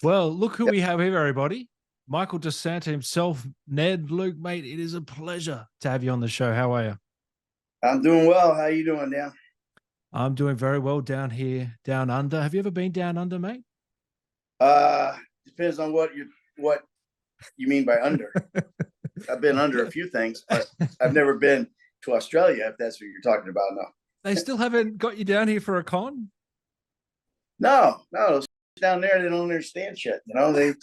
Well, look who Yep. we have here, everybody. Michael DeSanta himself, Ned Luke, mate. It is a pleasure to have you on the show. How are you? I'm doing well. How you doing now? I'm doing very well down here, down under. Have you ever been down under, mate? Uh, Depends on what you mean by under. I've been under a few things, but I've never been to Australia, if that's what you're talking about. They still haven't got you down here for a con? No, those down there, they don't understand shit. They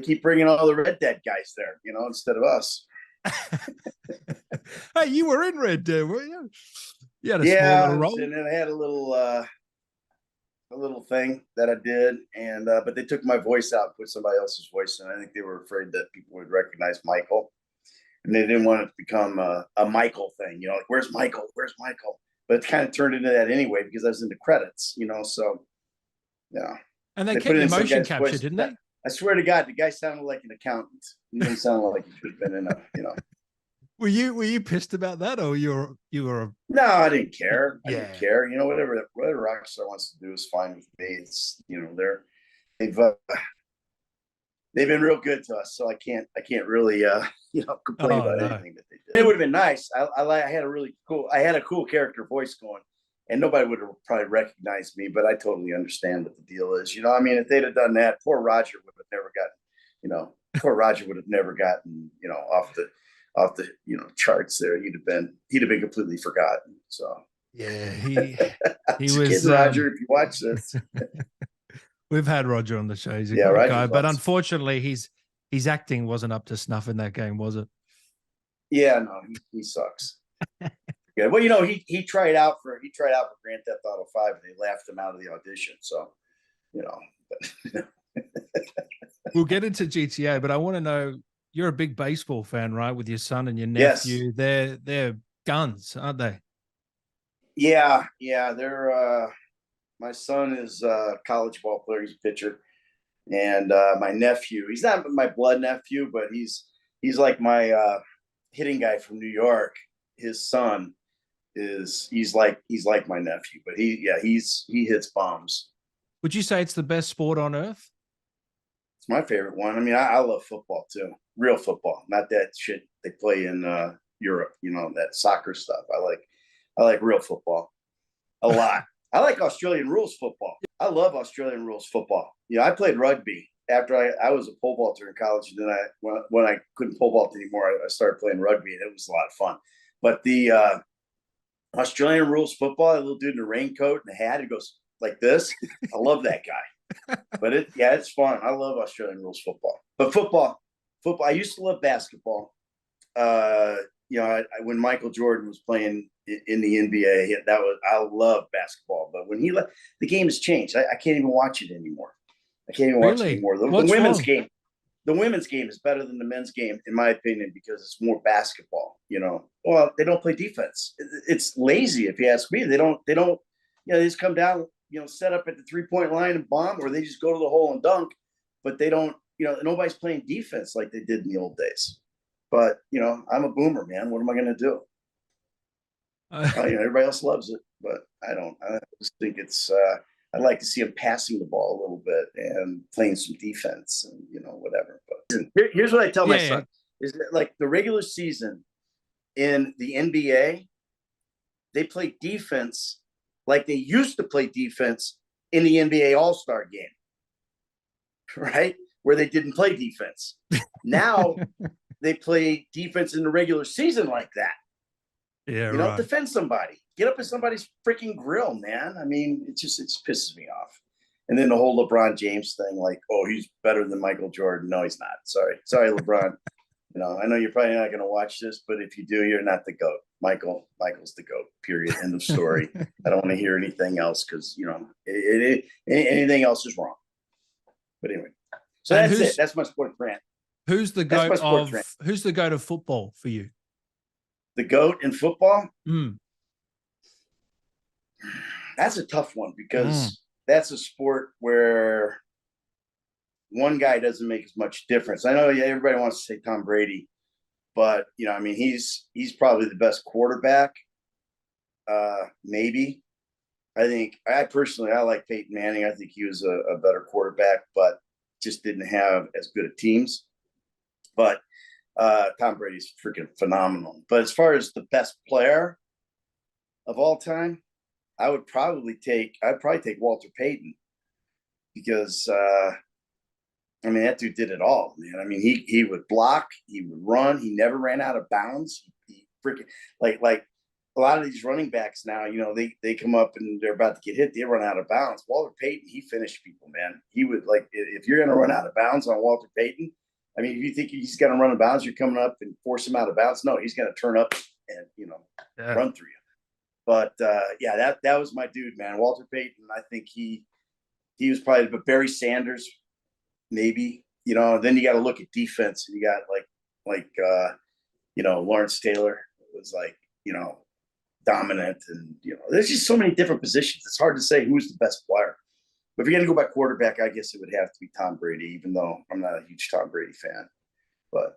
keep bringing all the Red Dead guys there, instead of us. Hey, you were in Red Dead, were you? You had a small Yeah, little role. and then I had a little thing that I did, and but they took my voice out and put somebody else's voice in. I think they were afraid that people would recognize Michael, and they didn't want it to become a Michael thing. Like where's Michael? Where's Michael? But it kind of turned into that anyway because I was in the credits. So yeah, And they they put kept it your in some motion guy's capture, voice. didn't they? I swear to God, the guy sounded like an accountant. He didn't sound like he should have been in a. Were you pissed about that, or you were? No, I didn't care. I didn't Yeah. care. Whatever Rockstar wants to do is fine with me. It's they've they've been real good to us, so I can't really complain Oh about no. anything that they did. It would have been nice. I had a cool character voice going, and nobody would have probably recognized me, but I totally understand what the deal is. If they'd have done that, poor Roger would have never gotten off the charts there. He'd have been completely forgotten. So Yeah, he just was. kidding, Roger. If you watch this, We've had Roger on the show. He's a yeah, great guy, Roger's but awesome. unfortunately, his acting wasn't up to snuff in that game, was it? Yeah, no, he sucks. Yeah, well, he tried out for Grand Theft Auto 5, and they laughed him out of the audition. So, you know, We'll get into GTA, but I want to know, you're a big baseball fan, right? With your son and your yes, nephew, they're guns, aren't they? yeah. My son is a college ball player. He's a pitcher, and my nephew, he's not my blood nephew, but he's like my hitting guy from New York. His son he's like my nephew, but he hits bombs. Would you say it's the best sport on earth? It's my favorite one. I mean, I love football too, real football, not that shit they play in Europe. That soccer stuff. I like real football a lot. I like Australian rules football. I love Australian rules football. I played rugby after I was a pole vaulter in college, and then when I couldn't pole vault anymore, I started playing rugby, and it was a lot of fun. But the Australian rules football, a little dude in a raincoat and a hat, he goes like this. I love that guy. But it's fun. I love Australian rules football. But football. I used to love basketball. When Michael Jordan was playing in the NBA, I love basketball. But when he left, the game has changed. I can't even watch it anymore. I can't even watch it Really? anymore. The What's women's wrong? game, the women's game is better than the men's game, in my opinion, because it's more basketball. Well, they don't play defense. It's lazy, if you ask me. They don't. They just come down, set up at the 3-point line and bomb, or they just go to the hole and dunk. But they don't. Nobody's playing defense like they did in the old days. But I'm a boomer, man. What am I going to do? Everybody else loves it, but I don't. I just think it's. I'd like to see him passing the ball a little bit and playing some defense, and whatever. But here's what I tell my Yeah, son: is that like the regular season in the NBA, they play defense like they used to play defense in the NBA All-Star game, right? Where they didn't play defense. Now they play defense in the regular season like that. yeah, right. Defend somebody. Get up in somebody's freaking grill, man. I mean, it just pisses me off. And then the whole LeBron James thing, like, oh, he's better than Michael Jordan. No, he's not. Sorry, LeBron. I know you're probably not going to watch this, but if you do, you're not the GOAT. Michael's the GOAT. Period. End of story. I don't want to hear anything else because anything else is wrong. But anyway, so And that's it. That's my sport rant. Who's the That's my goat sports of rant. who's the goat of football for you? The GOAT in football. Mm. That's a tough one because that's a sport where one guy doesn't make as much difference. I know everybody wants to say Tom Brady, but he's probably the best quarterback. Maybe. I think I like Peyton Manning. I think he was a better quarterback, but just didn't have as good of teams. But Tom Brady's freaking phenomenal. But as far as the best player of all time, I'd probably take Walter Payton, because I mean, that dude did it all, man. I mean, he would block, he would run, he never ran out of bounds. He freaking like a lot of these running backs now, you know, they come up and they're about to get hit, they run out of bounds. Walter Payton, he finished people, man. He would, like, if you're gonna run out of bounds on Walter Payton, I mean, if you think he's gonna run out of bounds, you're coming up and force him out of bounds. No, he's gonna turn up and, you know, run through you. But yeah, that was my dude, man. Walter Payton, I think he was probably, but Barry Sanders, maybe, you know. Then you got to look at defense, and you got like you know, Lawrence Taylor was, like, you know, dominant, and, you know, there's just so many different positions. It's hard to say who's the best player. But if you're gonna go by quarterback, I guess it would have to be Tom Brady, even though I'm not a huge Tom Brady fan. But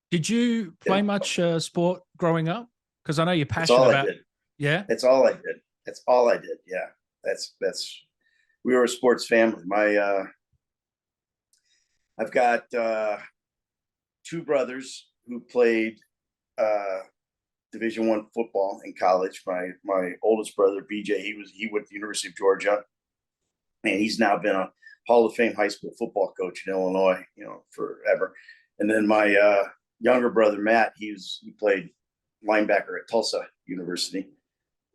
did you play much sport growing up? Because I know you're passionate all about. I did. Yeah, that's all I did. That's all I did. Yeah, that's. We were a sports family. I've got two brothers who played Division I football in college. My oldest brother, BJ, he went to the University of Georgia, and he's now been a Hall of Fame high school football coach in Illinois, you know, forever. And then my younger brother, Matt, he played linebacker at Tulsa University.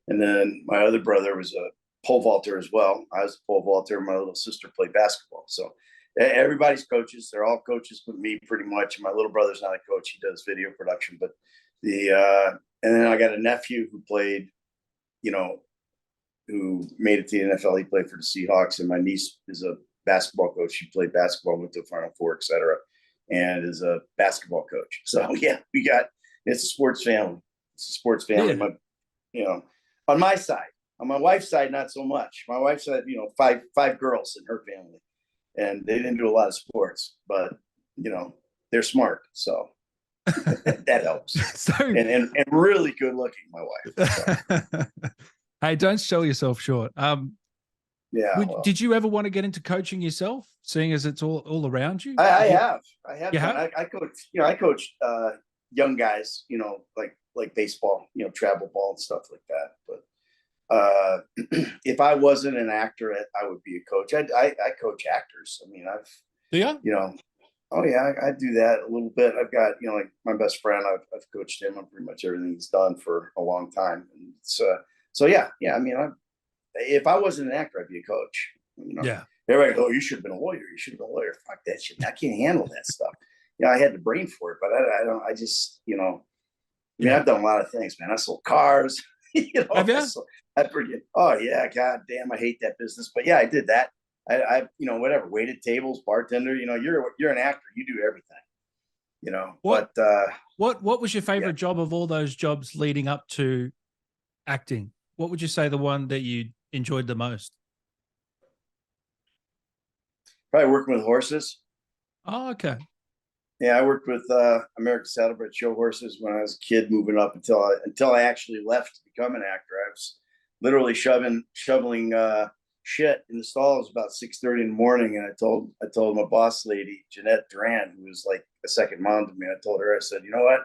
And then my other brother was a pole vaulter as well. I was a pole vaulter. My little sister played basketball. So everybody's coaches. They're all coaches with me, pretty much. My little brother's not a coach. He does video production. But and then I got a nephew who played, you know, who made it to the NFL. He played for the Seahawks. And my niece is a basketball coach. She played basketball, went to the Final Four, et cetera, and is a basketball coach. So yeah, it's a sports family. It's a sports family. Yeah. You know, on my side. On my wife's side, not so much. My wife said, you know, five girls in her family, and they didn't do a lot of sports, but, you know, they're smart, so that helps. So, and really good looking, my wife. So. Hey, don't sell yourself short. Yeah. Did you ever want to get into coaching yourself, seeing as it's all around you? I have. You have? I coach. You know, I coach young guys. You know, like baseball. You know, travel ball and stuff like that. But if I wasn't an actor, I would be a coach. I coach actors. I mean, you know, oh yeah, I do that a little bit. I've got, you know, like my best friend, I've coached him on pretty much everything he's done for a long time. And it's, so yeah. I mean, if I wasn't an actor, I'd be a coach. You know, yeah. Everybody go, you should have been a lawyer. You should have been a lawyer. Fuck that shit. I can't handle that stuff. You know, I had the brain for it, but I don't. I just, you know, I mean, I've done a lot of things, man. I sold cars. You know, have you? Oh yeah, god damn, I hate that business. But yeah, I did that. I you know, whatever, waited tables, bartender. You know, you're an actor. You do everything. You know. What was your favorite job of all those jobs leading up to acting? What would you say the one that you enjoyed the most? Probably working with horses. Oh, okay. Yeah, I worked with American Saddlebred show horses when I was a kid, moving up until I actually left to become an actor. I was literally shoveling shit in the stalls about 6:30 in the morning, and I told my boss lady, Jeanette Duran, who was like a second mom to me. I told her, I said, you know what,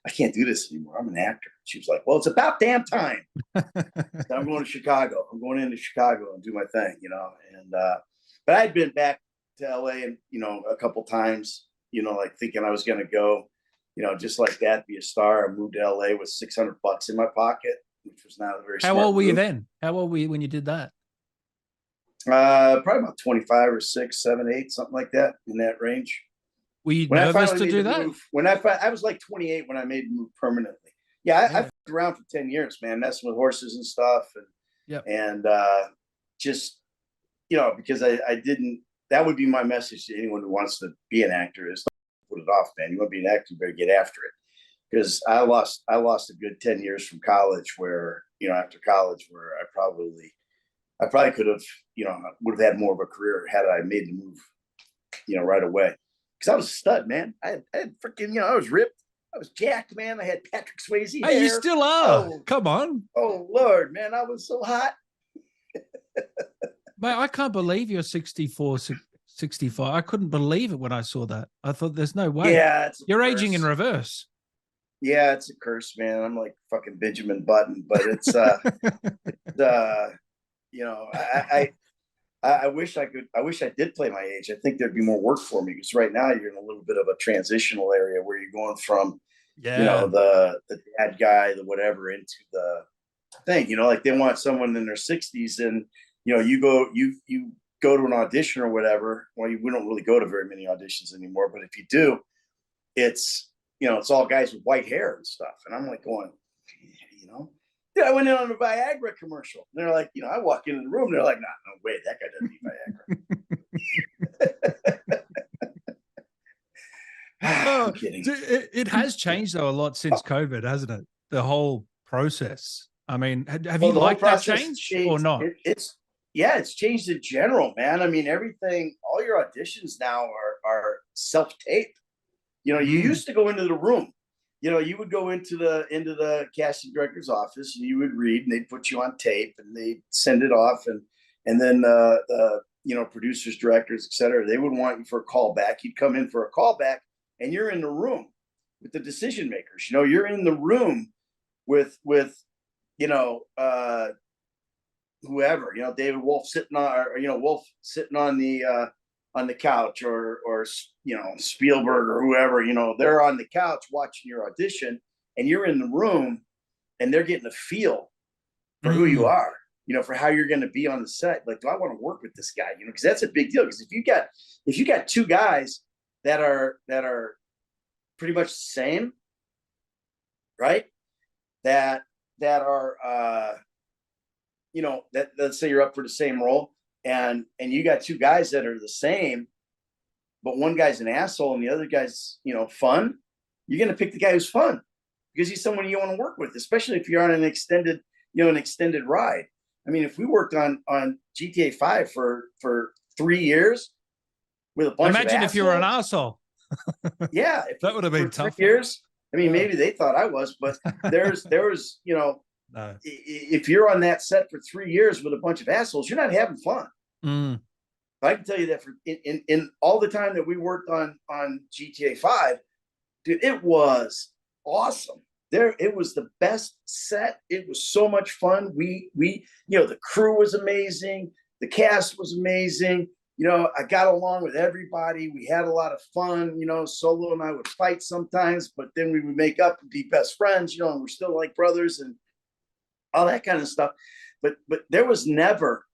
I can't do this anymore. I'm an actor. She was like, well, it's about damn time. So I'm going to Chicago. I'm going into Chicago and do my thing, you know. And but I'd been back to LA, and, you know, a couple times, you know, like thinking I was going to go, you know, just like that, be a star. I moved to LA with $600 in my pocket, which was not a very smart How old were you move. then? How old were you when you did that? Probably about 25 or 6, 7, 8, something like that, in that range. Were you nervous to do that? I was like 28 when I made the move permanently. Yeah, I fucked around for 10 years, man, messing with horses and stuff. And just, you know, because I didn't, that would be my message to anyone who wants to be an actor, is don't put it off, man. You want to be an actor, you better get after it. Because I lost a good 10 years from college, where, you know, after college, where I probably could have, you know, would have had more of a career had I made the move, you know, right away. Because I was a stud, man. I had freaking, you know, I was ripped. I was jacked, man. I had Patrick Swayze hair. Hey, you still are. Oh, come on. Oh, Lord, man. I was so hot. Mate, I can't believe you're 64, 65. I couldn't believe it when I saw that. I thought there's no way. Yeah, You're aging in reverse. Yeah, it's a curse, man. I'm like fucking Benjamin Button, but it's you know, I wish I could. I wish I did play my age. I think there'd be more work for me because right now you're in a little bit of a transitional area where you're going from, you know, the dad guy, the whatever, into the thing. You know, like they want someone in their 60s, and you know, you go to an audition or whatever. Well, we don't really go to very many auditions anymore, but if you do, it's, you know, it's all guys with white hair and stuff. And I'm like going, you know, yeah, I went in on a Viagra commercial. And they're like, you know, I walk into the room, they're like, nah, no way, that guy doesn't need Viagra. I'm kidding. It has changed though a lot since COVID, hasn't it? The whole process. I mean, have you liked that change or not? It's changed in general, man. I mean, everything, all your auditions now are self-tape. You know, you used to go into the room. You know, you would go into the casting director's office and you would read, and they'd put you on tape and they'd send it off, and then the you know, producers, directors, etc., they would want you for a callback. You'd come in for a callback, and you're in the room with the decision makers. You know, you're in the room with you know, whoever, you know, David Wolf sitting on, or, you know, Wolf sitting on the couch, or you know, Spielberg or whoever, you know, they're on the couch watching your audition, and you're in the room, and they're getting a feel for who you are, you know, for how you're going to be on the set. Like, do I want to work with this guy? You know, because that's a big deal. Because if you got two guys that are pretty much the same, right? That are you know, that, let's say you're up for the same role, and you got two guys that are the same, but one guy's an asshole and the other guy's, you know, fun. You're going to pick the guy who's fun because he's someone you want to work with, especially if you're on an extended ride. I mean, if we worked on GTA 5 for 3 years with a bunch of assholes, imagine if you were an asshole. Yeah, that would have been tough. 3 years. I mean, maybe they thought I was, but there was, you know, no. If you're on that set for 3 years with a bunch of assholes, you're not having fun. I can tell you that for in all the time that we worked on GTA 5, dude, it was awesome. It was the best set. It was so much fun. We you know, the crew was amazing. The cast was amazing. You know, I got along with everybody. We had a lot of fun. You know, Solo and I would fight sometimes, but then we would make up and be best friends, you know, and we're still like brothers and all that kind of stuff. But there was never,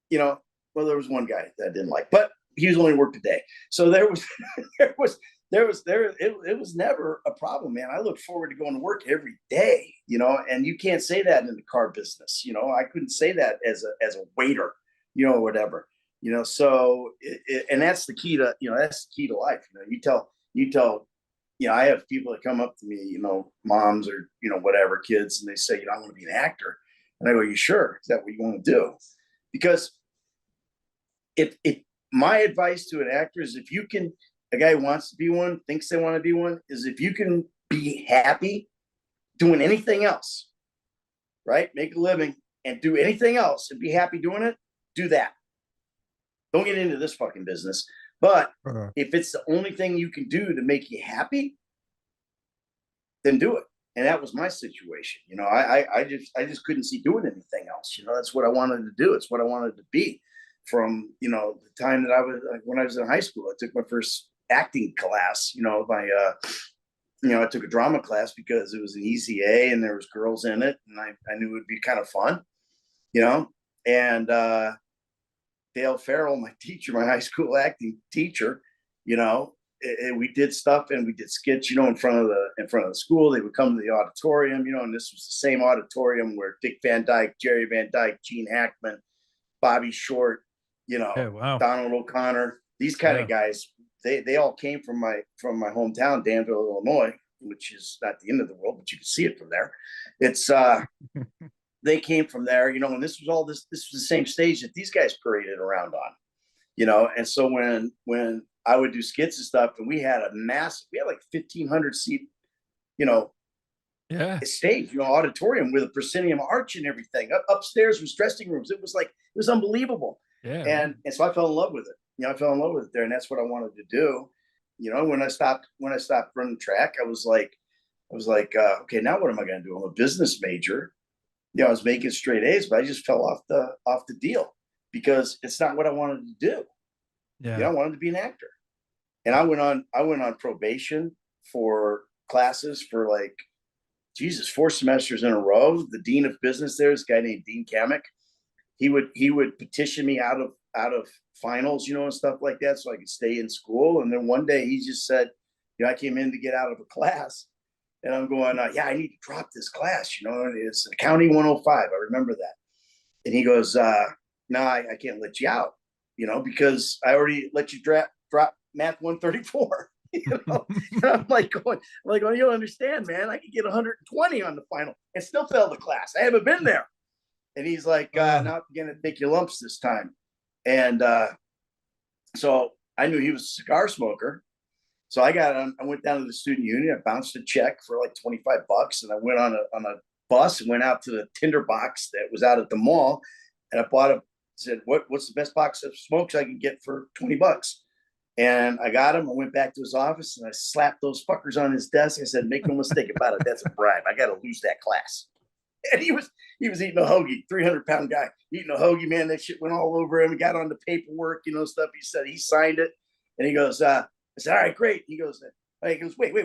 you know, well, there was one guy that I didn't like, but he was only worked a day. So it was never a problem, man. I look forward to going to work every day, you know, and you can't say that in the car business. You know, I couldn't say that as a waiter, you know, or whatever, you know. So and that's the key to, you know, that's the key to life. You know, you tell, you know, I have people that come up to me, you know, moms or, you know, whatever, kids, and they say, you know, I want to be an actor. And I go, you sure? Is that what you want to do? Because my advice to an actor is, if you can, a guy who wants to be one, thinks they want to be one, is if you can be happy doing anything else, right? Make a living and do anything else and be happy doing it, do that. Don't get into this fucking business. But if it's the only thing you can do to make you happy, then do it. And that was my situation. You know, I just couldn't see doing anything else. You know, that's what I wanted to do. It's what I wanted to be from, you know, the time that I was, like, when I was in high school. I took my first acting class, you know, I took a drama class because it was an easy A and there was girls in it. And I knew it would be kind of fun, you know, and, Dale Farrell, my teacher, my high school acting teacher, you know, we did stuff and we did skits, you know, in front of the school. They would come to the auditorium, you know, and this was the same auditorium where Dick Van Dyke, Jerry Van Dyke, Gene Hackman, Bobby Short, you know, Donald O'Connor, these kind of guys, they all came from my hometown, Danville, Illinois, which is not the end of the world, but you can see it from there. It's they came from there, you know, and this was the same stage that these guys paraded around on, you know. And so when I would do skits and stuff, and we had like 1,500 seat, you know, stage, you know, auditorium with a proscenium arch and everything. Upstairs was dressing rooms. It was unbelievable. And so I fell in love with it. I fell in love with it there, and that's what I wanted to do. When I stopped running track, I was like, okay, now what am I going to do? I'm a business major. I was making straight A's, but I just fell off the deal because it's not what I wanted to do. Yeah. I wanted to be an actor, and I went on probation for classes for like, Jesus, 4 semesters in a row. The dean of business there, this guy named Dean Kamek, he would petition me out of finals, and stuff like that, so I could stay in school. And then one day he just said, I came in to get out of a class, and I'm going, I need to drop this class, and it's accounting 105. I remember that. And he goes, no, I can't let you out, because I already let you drop math 134. And I'm like going, you don't understand, man. I could get 120 on the final and still fail the class. I haven't been there. And he's like, now I'm going to take your lumps this time. And so I knew he was a cigar smoker. So I went down to the student union. I bounced a check for like $25, and I went on a bus and went out to the tinder box that was out at the mall. And I said, what's the best box of smokes I can get for $20? And I got him. I went back to his office and I slapped those fuckers on his desk. I said, make no mistake about it. That's a bribe. I got to lose that class. And he was eating a hoagie, 300-pound guy eating a hoagie, man. That shit went all over him. He got on the paperwork, stuff. He said he signed it. And he goes, I said, all right, great. He goes, wait,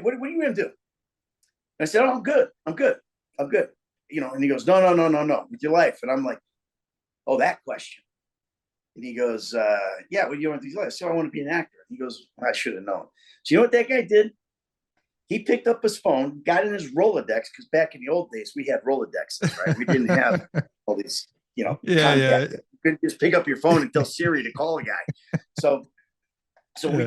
what are you going to do? And I said, I'm good. And he goes, no, with your life. And I'm like, oh, that question. And he goes, yeah, what do you want to do? I said, I want to be an actor. He goes, I should have known. So you know what that guy did? He picked up his phone, got in his Rolodex, because back in the old days, we had Rolodexes, right? We didn't have all these, contact. You couldn't just pick up your phone and tell Siri to call a guy. So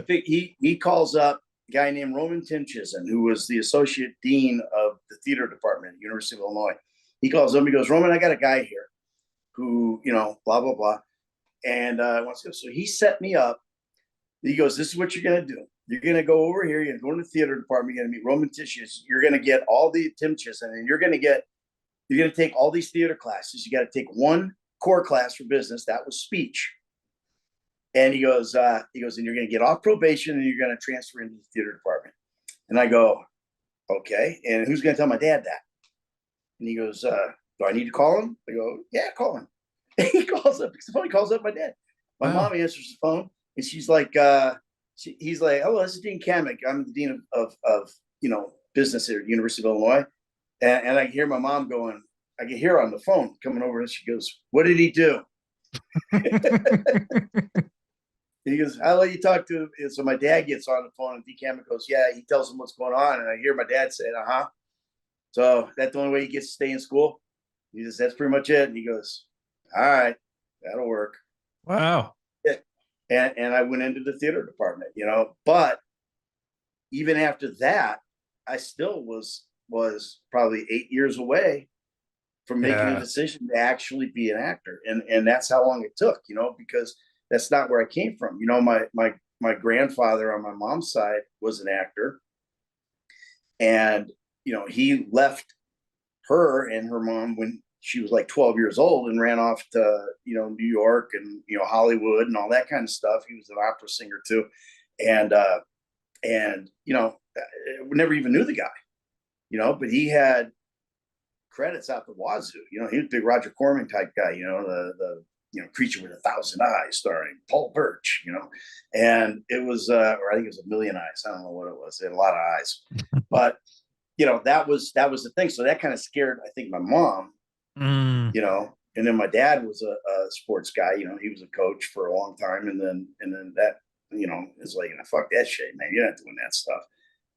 he calls up a guy named Roman Timchison, who was the associate dean of the theater department at University of Illinois. He calls him. He goes, Roman, I got a guy here who, blah, blah, blah. And wants to go. So he set me up. He goes, this is what you're going to do. You're going to go over here. You're going to go in the theater department. You're going to meet Roman Timchison. You're going to get all the Timchison, and you're going to take all these theater classes. You got to take one core class for business. That was speech. And he goes, and you're going to get off probation, and you're going to transfer into the theater department. And I go, okay. And who's going to tell my dad that? And he goes, do I need to call him? I go, yeah, call him. And he calls up my dad. My mom answers the phone, and she's like, he's like, hello, this is Dean Kamek. I'm the dean of business here at University of Illinois. And I hear my mom going, I can hear her on the phone coming over, and she goes, what did he do? He goes, I'll let you talk to him. And so my dad gets on the phone, and Dean Kamek goes, yeah, he tells him what's going on. And I hear my dad say, so that's the only way he gets to stay in school? He says, that's pretty much it. And he goes, all right, that'll work. Wow. And I went into the theater department, but even after that, I still was probably 8 years away from making a decision to actually be an actor. And that's how long it took, because that's not where I came from. My grandfather on my mom's side was an actor, and, he left her and her mom when she was like 12 years old and ran off to, New York and, Hollywood and all that kind of stuff. He was an opera singer too. And we never even knew the guy, but he had credits out the wazoo. He was a big Roger Corman type guy, the Creature with 1,000 Eyes starring Paul Birch, and it was, or I think it was 1,000,000 Eyes. I don't know what it was. It had a lot of eyes, but that was the thing. So that kind of scared, I think, my mom. And then my dad was a sports guy. He was a coach for a long time, and then that is like, fuck that shit, man. You're not doing that stuff.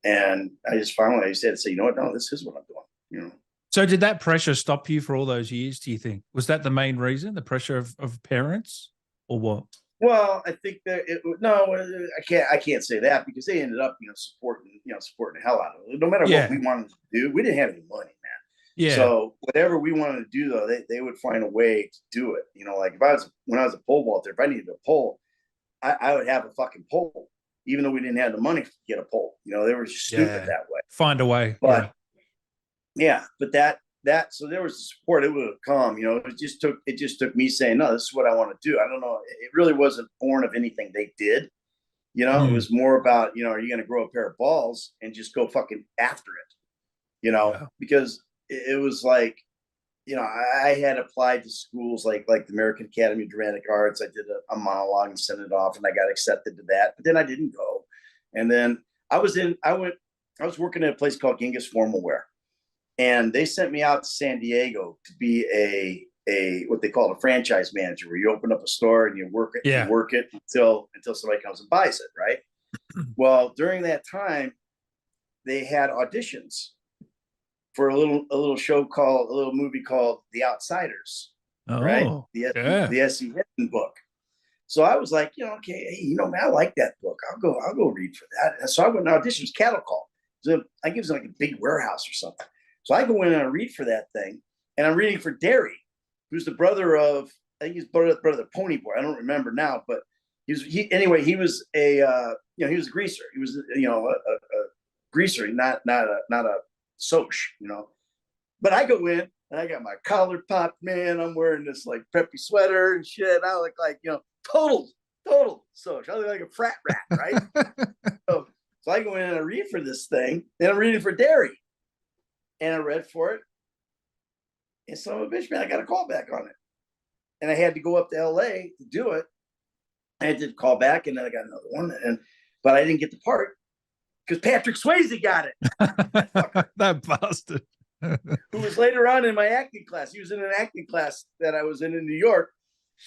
And I just finally said, you know what? No, this is what I'm doing. So did that pressure stop you for all those years, do you think? Was that the main reason, the pressure of parents, or what? Well, I think that I can't say that, because they ended up supporting the hell out of it. No matter what we wanted to do, we didn't have any money, man. Yeah. So whatever we wanted to do, though, they would find a way to do it. Like when I was a pole vaulter, if I needed a pole, I would have a fucking pole, even though we didn't have the money to get a pole. They were just stupid that way. Find a way. But but so there was the support. It would have come, it just took me saying, no, this is what I want to do. I don't know. It really wasn't born of anything they did. It was more about, are you going to grow a pair of balls and just go fucking after it, because it was like, I had applied to schools like the American Academy of Dramatic Arts. I did a monologue and sent it off, and I got accepted to that, but then I didn't go. And then I was working at a place called Genghis Formal Wear, and they sent me out to San Diego to be a what they call a franchise manager, where you open up a store and you work it until somebody comes and buys it, right? Well, during that time, they had auditions for a little movie called The Outsiders, right? The S.E. Hinton book. So I was like, okay, hey, man, I like that book. I'll go read for that. And so I went and auditioned. Cattle Call. So I think it was like a big warehouse or something. So I go in and I read for that thing, and I'm reading for Derry, who's the brother of, I think he's brother of Ponyboy. I don't remember now, but he was a he was a greaser. He was a greaser, not a soch, But I go in and I got my collar popped, man. I'm wearing this like preppy sweater and shit. I look like, total soch. I look like a frat rat, right? so I go in and I read for this thing, and I'm reading for Derry. And I read for it. And son of a bitch, man, I got a call back on it. And I had to go up to LA to do it. I did call back, and then I got another one. But I didn't get the part because Patrick Swayze got it. That bastard. Who was later on in my acting class. He was in an acting class that I was in New York.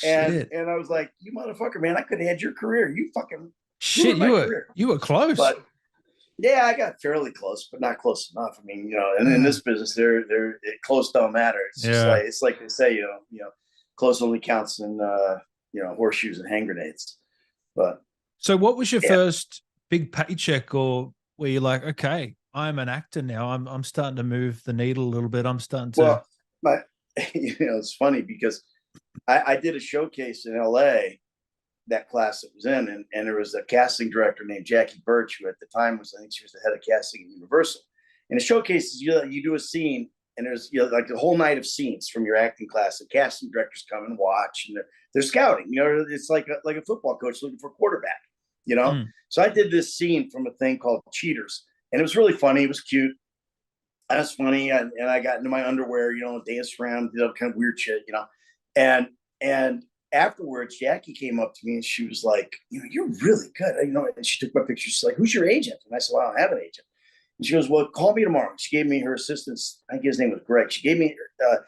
And I was like, you motherfucker, man, I could have had your career. You fucking shit, you were close. But yeah, I got fairly close, but not close enough. I mean, and in this business, close don't matter. It's just it's like they say, close only counts in horseshoes and hand grenades. But so, what was your first big paycheck, or were you like, okay, I'm an actor now. I'm starting to move the needle a little bit. I'm starting to. Well, it's funny because I did a showcase in LA. That class it was in, and there was a casting director named Jackie Birch, who at the time I think she was the head of casting at Universal. And the showcases, you do a scene, and there's like a whole night of scenes from your acting class, and casting directors come and watch, and they're scouting. It's like a football coach looking for a quarterback. So I did this scene from a thing called Cheaters, and it was really funny. It was cute. That was funny, and I got into my underwear, danced around, did all kind of weird shit, and afterwards, Jackie came up to me and she was like, you're really good. And she took my picture. She's like, who's your agent? And I said, well, I don't have an agent. And she goes, well, call me tomorrow. She gave me her assistant's, I think his name was Greg. She gave me her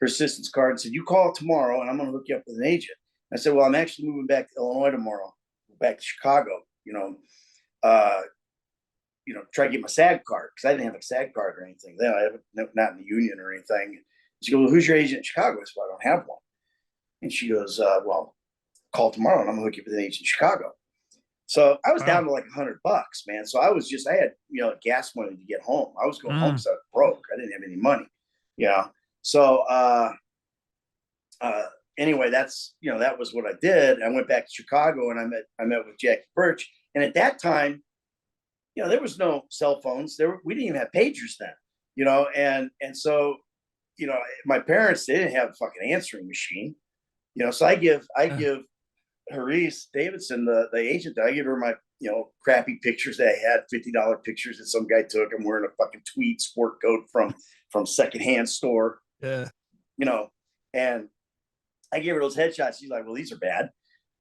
assistant's card and said, you call tomorrow and I'm going to hook you up with an agent. And I said, well, I'm actually moving back to Illinois tomorrow, back to Chicago, try to get my SAG card, because I didn't have a SAG card or anything then. I have not in the union or anything. She goes, well, who's your agent in Chicago? I said, well, I don't have one. And she goes, well, call tomorrow and I'm gonna hook you with an agent in Chicago. So I was down to like $100, man. So I had, gas money to get home. I was going home because I was broke. I didn't have any money, So anyway, that's, that was what I did. I went back to Chicago and I met with Jackie Birch. And at that time, there was no cell phones. We didn't even have pagers then, and so, my parents, they didn't have a fucking answering machine. So I give Harisse Davidson, the agent, I give her my, crappy pictures that I had, $50 pictures that some guy took. I'm wearing a fucking tweed sport coat from secondhand store. Yeah. And I gave her those headshots. She's like, well, these are bad.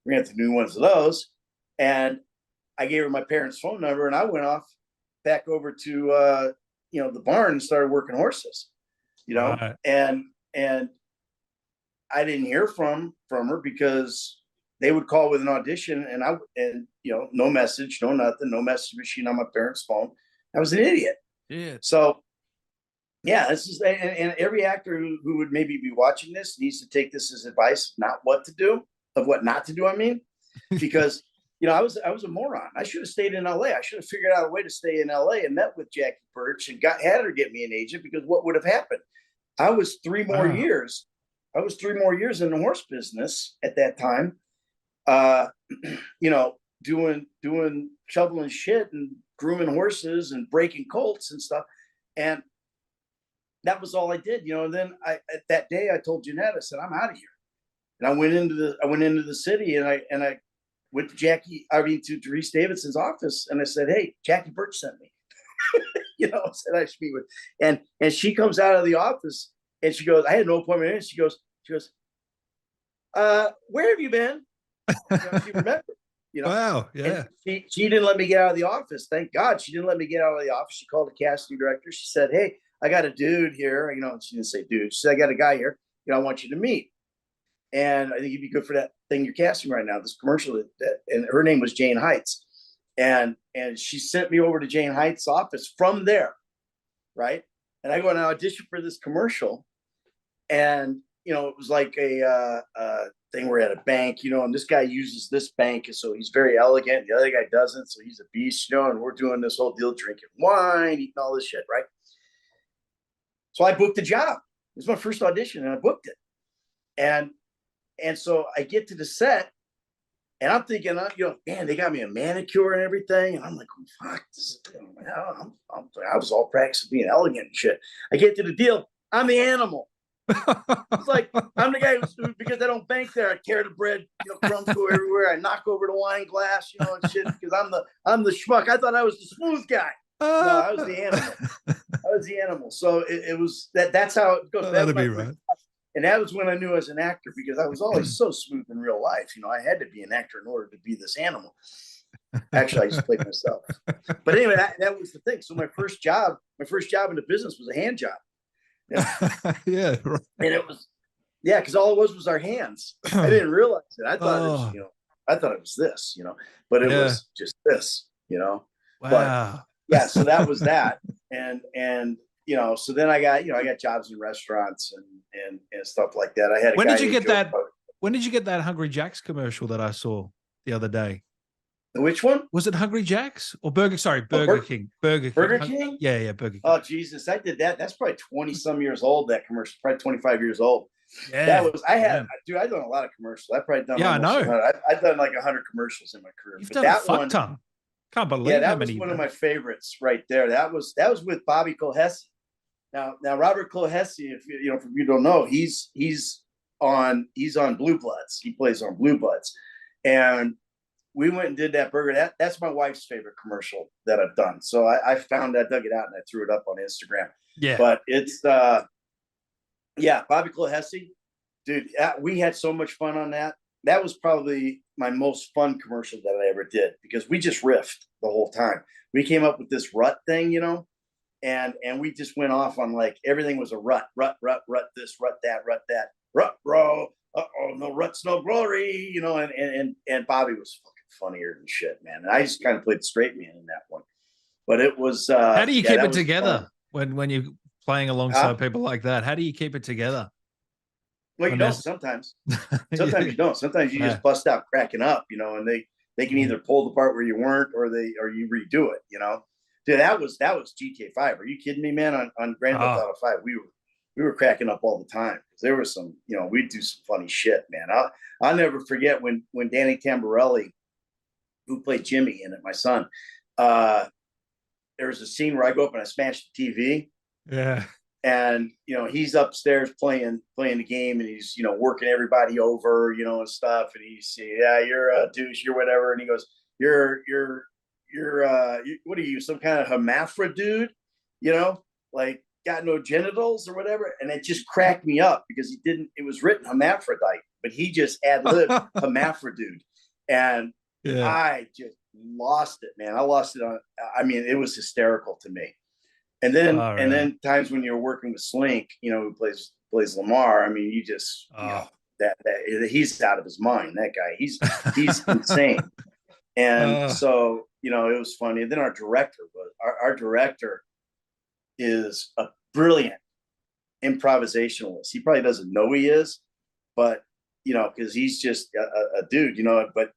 We're gonna have to do new ones of those. And I gave her my parents' phone number, and I went off back over to the barn and started working horses. Right. And I didn't hear from her because they would call with an audition, and no message, no nothing, no message machine on my parents' phone. I was an idiot. Yeah. So yeah, this is, and every actor who would maybe be watching this needs to take this as advice, not what to do, of what not to do. I mean, because I was a moron. I should have stayed in LA. I should have figured out a way to stay in LA and met with Jackie Birch and had her get me an agent, because what would have happened? I was 3 more years. I was 3 more years in the horse business at that time, doing shoveling shit and grooming horses and breaking colts and stuff. And that was all I did, you know. And then that day I told Jeanette, I said, I'm out of here. And I went into the city, and I went to to Reese Davidson's office, and I said, hey, Jackie Birch sent me. You know, said I should be with, and she comes out of the office and she goes, I had no appointment in. She goes, where have you been? You know, she remembered, you know. Wow, yeah. And she didn't let me get out of the office. Thank God she didn't let me get out of the office. She called the casting director. She said, hey, I got a dude here. You know, she didn't say dude. She said, I got a guy here, you know, I want you to meet. And I think you'd be good for that thing you're casting right now, this commercial. And her name was Jane Heights. And she sent me over to Jane Heights' office from there, right? And I go and audition for this commercial. And, you know, it was like a thing where at a bank, you know, and this guy uses this bank, and so he's very elegant. The other guy doesn't, so he's a beast, you know, and we're doing this whole deal, drinking wine, eating all this shit, right? So I booked the job. It was my first audition, and I booked it. And so I get to the set, and I'm thinking, you know, man, they got me a manicure and everything. And I'm like, oh, fuck, this is, I was all practicing being elegant and shit. I get to the deal. I'm the animal. It's like, I'm the guy who, because I don't bank there, I tear the bread, you know, crumbs go everywhere. I knock over the wine glass, you know, and shit, because I'm the schmuck. I thought I was the smooth guy. No, I was the animal. I was the animal. So it was that's how it goes. That'd be right. And that was when I knew I was an actor, because I was always so smooth in real life. You know, I had to be an actor in order to be this animal. Actually, I just played myself. But anyway, that was the thing. So my first job in the business was a hand job. Yeah. Right. And it was, yeah, because all it was our hands. I didn't realize it. I thought it was, you know, I thought it was this, you know, but it was just this, you know. Wow. But yeah, so that was that. And you know, so then I got jobs in restaurants and stuff like that. I had when did you get that Hungry Jack's commercial that I saw the other day? Which one? Was it Hungry Jack's or Burger King? Burger King. Yeah, Burger King. Oh Jesus, I did that. That's probably 20 some years old, that commercial, probably 25 years old. Yeah. That was I've done a lot of commercials. I've probably done I know. I've done like 100 commercials in my career. You've done a fuck ton. Can't believe that was one of my favorites right there. That was with Bobby Colhesi. Now Robert Colhesi, if you don't know, he's on Blue Bloods. He plays on Blue Bloods. And we went and did that burger. That's my wife's favorite commercial that I've done. So I found that, dug it out, and I threw it up on Instagram. Yeah. But it's Bobby Colhesi, dude. We had so much fun on that. That was probably my most fun commercial that I ever did, because we just riffed the whole time. We came up with this rut thing, you know, and we just went off on, like, everything was a rut this, rut that, rut bro. Uh-oh, no ruts, no glory, you know, and Bobby was fucking funnier than shit, man. And I just kind of played the straight man in that one. But it was how do you keep it together when you're playing alongside people like that? How do you keep it together? Well, you don't sometimes. Sometimes you don't. Sometimes you just bust out cracking up, you know, and they can either pull the part where you weren't, or you redo it, you know. Dude, that was GTA 5. Are you kidding me, man? On Grand Theft Auto 5, we were cracking up all the time, because there was some, you know, we'd do some funny shit, man. I'll never forget when Danny Tamborelli, who played Jimmy in it, my son, there was a scene where I go up and I smash the TV. Yeah. And, you know, he's upstairs playing the game, and he's, you know, working everybody over, you know, and stuff. And he's, yeah, you're a douche, you're whatever. And he goes, you're what are you, some kind of hermaphrodite dude, you know, like, got no genitals or whatever. And it just cracked me up, because it was written hermaphrodite, but he just ad-libbed hermaphrodite. And I just lost it, man. I lost it it was hysterical to me. And then times when you're working with Slink, you know, who plays Lamar, I mean, you just you know, that he's out of his mind. That guy, he's insane. And so, you know, it was funny. And then our director is a brilliant improvisationalist. He probably doesn't know he is, but, you know, because he's just a dude, you know, but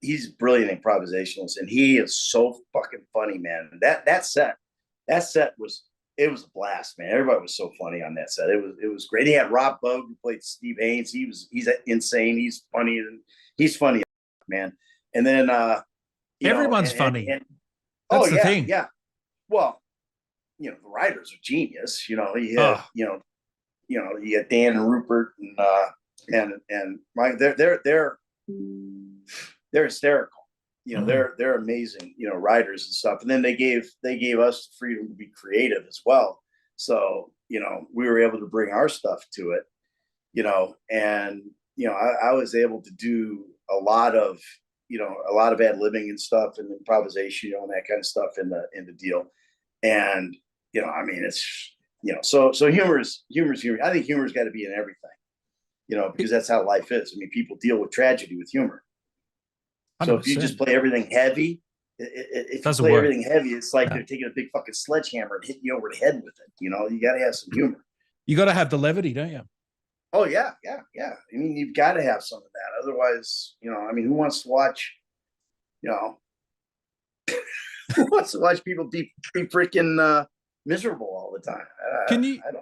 he's a brilliant improvisationalist, and he is so fucking funny, man. That set was a blast, man. Everybody was so funny on that set. It was great. He had Rob Bogue, who played Steve Haines. He's insane. He's funny, man. And then everyone's funny. That's the thing. Yeah. Well, the writers are genius. You had, you had Dan and Rupert and Mike. They're hysterical. They're amazing, writers and stuff. And then they gave us the freedom to be creative as well. So, we were able to bring our stuff to it, and, I was able to do a lot of ad-libbing and stuff and improvisation, and that kind of stuff in the deal. And, I mean, it's, so humor's humor. I think humor's got to be in everything, because that's how life is. I mean, people deal with tragedy with humor. 100%. So if you just play everything heavy, if you play everything heavy, it's like they're taking a big fucking sledgehammer and hitting you over the head with it. You got to have some humor. You got to have the levity, don't you? Oh yeah. I mean, you've got to have some of that. Otherwise, I mean, who wants to watch, who wants to watch people be freaking miserable all the time?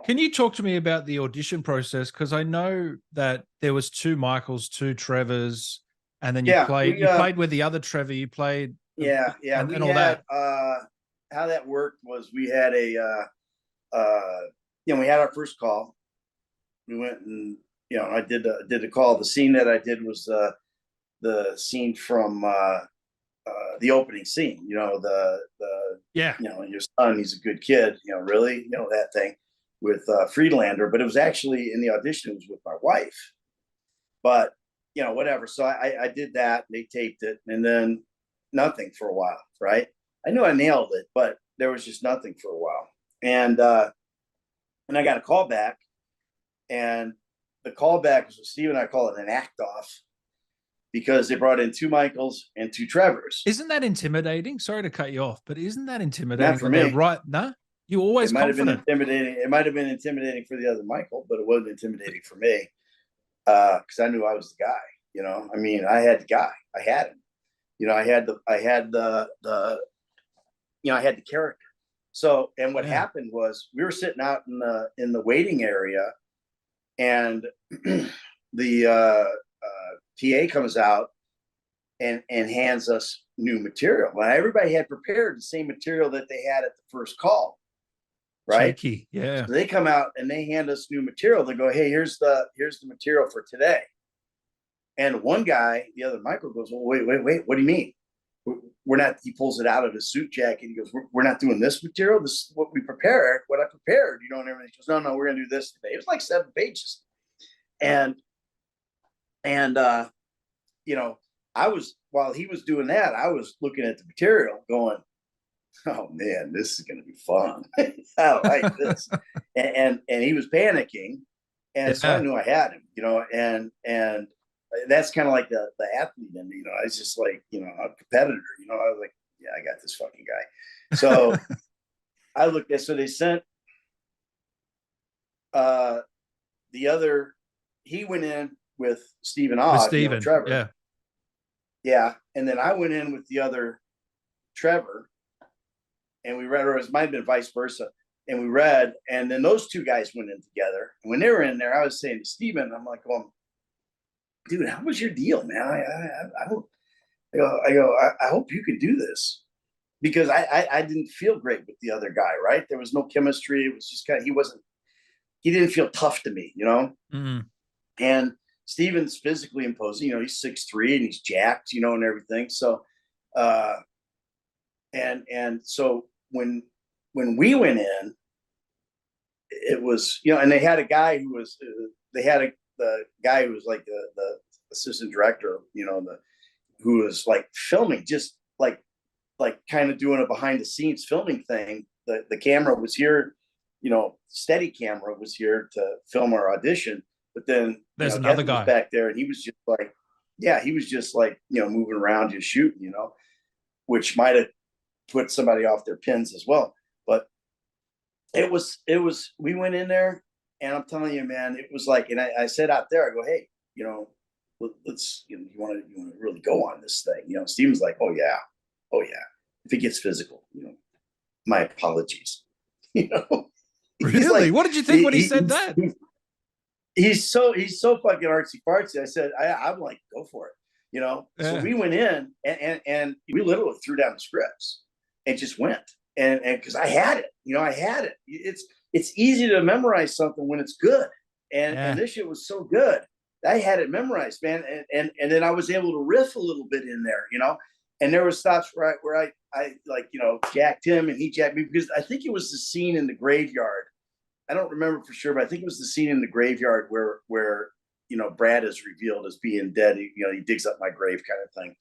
Can you talk to me about the audition process? Because I know that there was 2 Michaels, 2 Trevors, and then you played with the other Trevor. You played and all that. How that worked was we had we had our first call. We went and I did the call. The scene that I did was the scene from the opening scene. Your son, he's a good kid. Really, that thing with Friedlander. But it was actually in the audition. It was with my wife. But whatever. So I did that. And they taped it, and then nothing for a while. Right? I knew I nailed it, but there was just nothing for a while. And I got a call back, and the callback was Steven. I call it an act off, because they brought in 2 Michaels and 2 Trevors. Isn't that intimidating? Sorry to cut you off, but isn't that intimidating? Not for me. Right? No, you always. It might have been intimidating. It might have been intimidating for the other Michael, but it wasn't intimidating for me, because I knew I was the guy. I mean, I had the guy. I had him. I had the character. So, and what happened was we were sitting out in the waiting area, and the TA comes out and hands us new material. Well, everybody had prepared the same material that they had at the first call, right? Cheeky. Yeah. So they come out and they hand us new material. They go, "Hey, here's the material for today." And one guy, the other Michael, goes, "Well, wait, what do you mean? We're not." He pulls it out of his suit jacket. He goes, "We're not doing this material. This is what we prepared. What I prepared, and everything." He goes, "No, we're gonna do this today." It was like 7 pages, and I was, while he was doing that, I was looking at the material, going, "Oh man, this is gonna be fun. I like this." and he was panicking, and so I knew I had him, and that's kind of like the athlete in me, I was just like, a competitor, I was like, yeah, I got this fucking guy. So I looked at, so they sent the other, he went in with Steven Ogg, Trevor. Yeah. And then I went in with the other Trevor, and we read, or it might have been vice versa. And we read, and then those 2 guys went in together. And when they were in there, I was saying to Steven, I'm like, "Well, dude, how was your deal, man? I hope you can do this," because I didn't feel great with the other guy, right? There was no chemistry. It was just he didn't feel tough to me, Mm-hmm. And Steven's physically imposing, he's 6'3" and he's jacked, and everything. So, and so when we went in, it was, and they had a guy who was, the guy who was like the assistant director, who was like filming, just like kind of doing a behind the scenes filming thing. The camera was here, steady camera was here to film our audition. But then there's another guy back there, and he was just like, moving around, just shooting, which might have put somebody off their pins as well. But it was, we went in there, and I'm telling you, man, it was like, and I said out there, I go, "Hey, let's, you want to really go on this thing?" Steven's like, "Oh yeah. If it gets physical, my apologies." Really? Like, what did you think when he said that? He's so fucking artsy fartsy. I said, I'm like, go for it. So we went in, and we literally threw down the scripts and just went. and because I had it, I had it. It's easy to memorize something when it's good, and this shit was so good. I had it memorized, man, and then I was able to riff a little bit in there, And there were stops where I like, jacked him and he jacked me, because I think it was the scene in the graveyard. I don't remember for sure, but I think it was the scene in the graveyard where Brad is revealed as being dead. He digs up my grave kind of thing.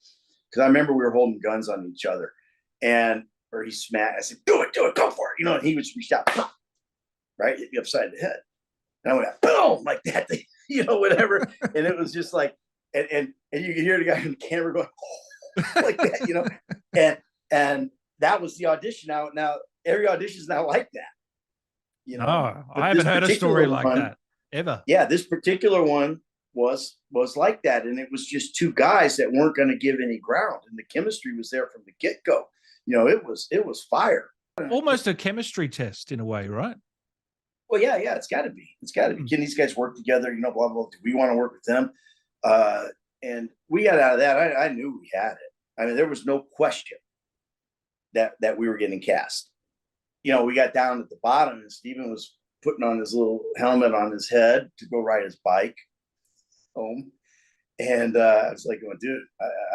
Because I remember we were holding guns on each other, or he smacked. I said, "Do it, go for it," and he was reached out, right, hit me upside the head, and I went boom like that, whatever. And it was just like, and you could hear the guy on the camera going like that, and that was the audition. Now every audition is not like that, No, I haven't heard a story like that ever. Yeah, this particular one was like that, and it was just two guys that weren't going to give any ground, and the chemistry was there from the get-go. It was fire. Almost a chemistry test in a way, right? Well, yeah, it's got to be. Can these guys work together? Blah blah. Do we want to work with them? And we got out of that. I knew we had it. I mean, there was no question that we were getting cast. We got down at the bottom, and Steven was putting on his little helmet on his head to go ride his bike home. And I was like, dude,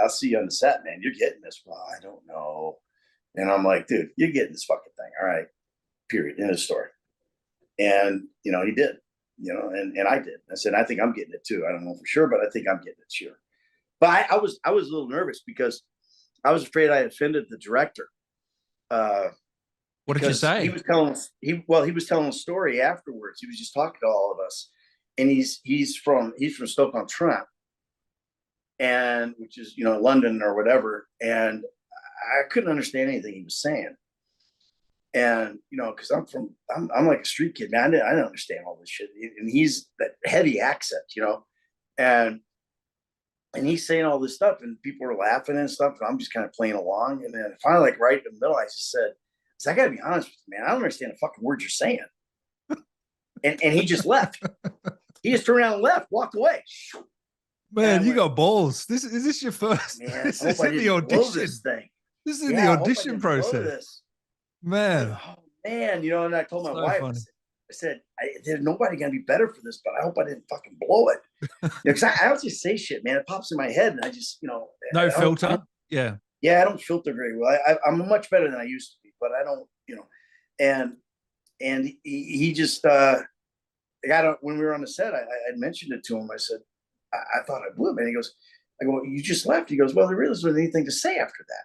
I'll see you on the set, man. You're getting this. Well, I don't know. And I'm like, dude, you're getting this fucking thing. All right. Period. End of story. And, he did, and I did. I said, I think I'm getting it too. I don't know for sure, but I think I'm getting it sure. But I was a little nervous because I was afraid I offended the director. What did you say? He was telling a story afterwards. He was just talking to all of us, and he's from Stoke-on-Trent, and which is London or whatever. And I couldn't understand anything he was saying. And because I'm like a street kid, man. I didn't understand all this shit. And he's that heavy accent, and he's saying all this stuff, and people are laughing and stuff. And I'm just kind of playing along. And then finally, like right in the middle, I just said, I got to be honest with you, man. I don't understand the fucking words you're saying. And he just left. He just turned around and left, walked away. Man, you got balls. Is this your first? Man, this is the audition. This thing. This is the audition process. Man. Oh, man, and I told my wife, I said, there's nobody going to be better for this, but I hope I didn't fucking blow it. Because I don't just say shit, man. It pops in my head, and I just, no filter. Yeah. Yeah, I don't filter very well. I'm much better than I used to be, but I don't, and he just, when we were on the set, I mentioned it to him. I said, I thought I blew it, man. He goes, I go, you just left. He goes, well, there really wasn't anything to say after that.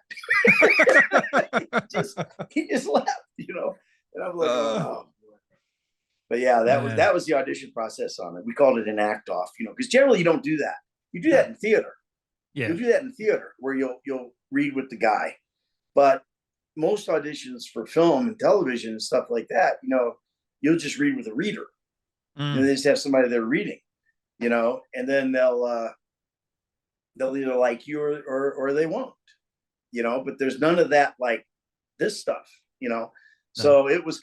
he just left, and I'm like, oh. But yeah, that was the audition process on it. We called it an act off, because generally you don't do that. You do that in theater. Yeah. You do that in theater where you'll read with the guy. But most auditions for film and television and stuff like that, you'll just read with a reader. They just have somebody there reading, and then they'll either like you or they won't, but there's none of that like this stuff, No. So it was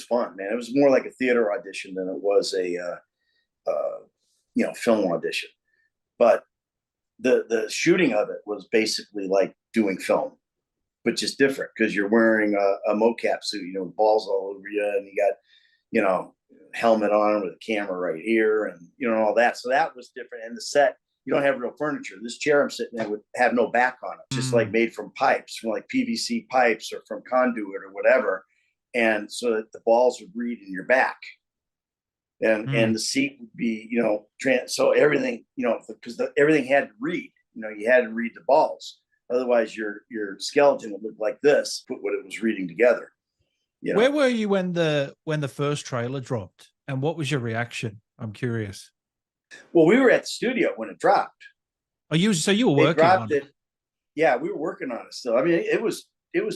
fun, man. It was more like a theater audition than it was a film audition. But the shooting of it was basically like doing film, but just different because you're wearing a mocap suit, balls all over you, and you got, helmet on with a camera right here, and all that. So that was different. And the set, you don't have real furniture. This chair I'm sitting in would have no back on it, just like made from pipes, from like PVC pipes or from conduit or whatever. And so that the balls would read in your back. And the seat would be, so everything, because everything had to read, you had to read the balls. Otherwise your skeleton would look like this, put what it was reading together. Where were you when the first trailer dropped, and what was your reaction? I'm curious. Well, we were at the studio when it dropped. So you were working on it? Yeah, we were working on it still. I mean, it was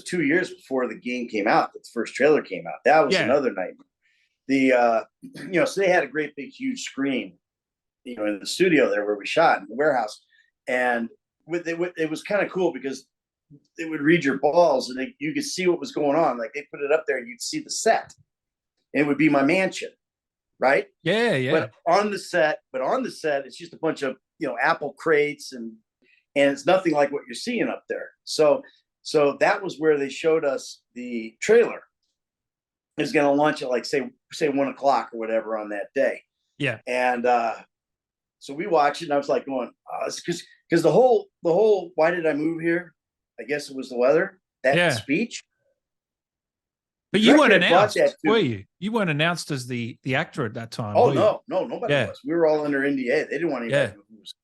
2 years before the game came out, that the first trailer came out. That was another nightmare. So they had a great big huge screen, in the studio there where we shot in the warehouse, and it was kind of cool because they would read your balls and you could see what was going on. Like they put it up there and you'd see the set, and it would be my mansion, right? Yeah. But on the set, it's just a bunch of Apple crates and it's nothing like what you're seeing up there. So So that was where they showed us the trailer. It was going to launch at like say 1 o'clock or whatever on that day. Yeah. And so we watched it, and I was like going, because the whole why did I move here? I guess it was the weather. That speech. But you weren't announced, were you? You weren't announced as the actor at that time. Oh no, nobody was. We were all under NDA. They didn't want anybody to know who was.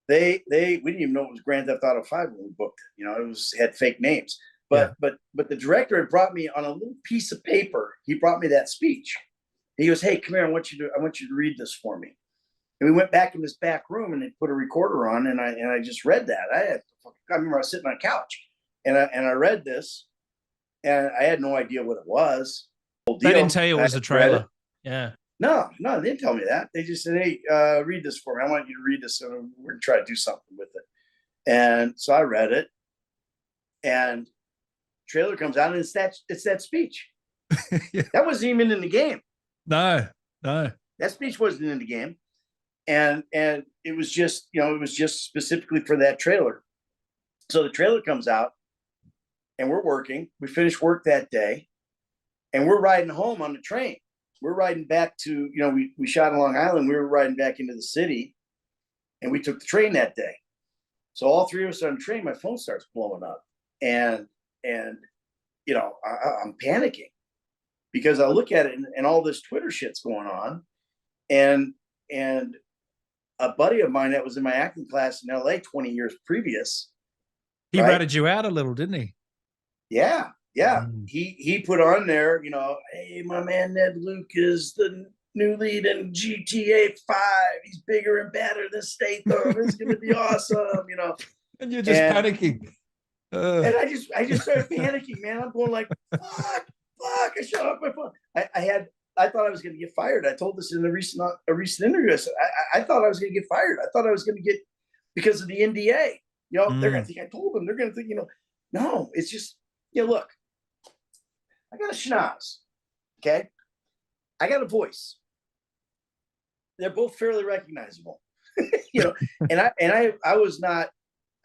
We didn't even know it was Grand Theft Auto 5 when we booked it. You know, it had fake names. But the director had brought me on a little piece of paper. He brought me that speech. He goes, "Hey, come here. I want you to read this for me." And we went back in this back room, and they put a recorder on, and I just read that. I remember I was sitting on a couch, and I read this, and I had no idea what it was. They didn't tell you it was a trailer. Yeah. No, they didn't tell me that. They just said, "Hey, read this for me. I want you to read this, and we're gonna try to do something with it." And so I read it, and trailer comes out, and it's that speech. That wasn't even in the game. No. That speech wasn't in the game, and it was just specifically for that trailer. So the trailer comes out, and we're working. We finished work that day, and we're riding home on the train. We're riding back to, we shot in Long Island. We were riding back into the city, and we took the train that day. So all three of us are on the train. My phone starts blowing up, and I'm panicking because I look at it and all this Twitter shit's going on, and a buddy of mine that was in my acting class in LA 20 years previous. He ratted you out a little, didn't he? Yeah. He put on there, "Hey, my man Ned Luke is the new lead in GTA 5. He's bigger and badder than Statham. It's going to be awesome," And you're just panicking. And I just started panicking, man. I'm going like, fuck. I shut off my phone. I thought I was going to get fired. I told this in a recent interview. I said, I thought I was going to get fired. I thought I was going to get, because of the NDA. They're going to think I told them. They're going to think, no, it's just, look, I got a schnoz, okay? I got a voice. They're both fairly recognizable, and I was not,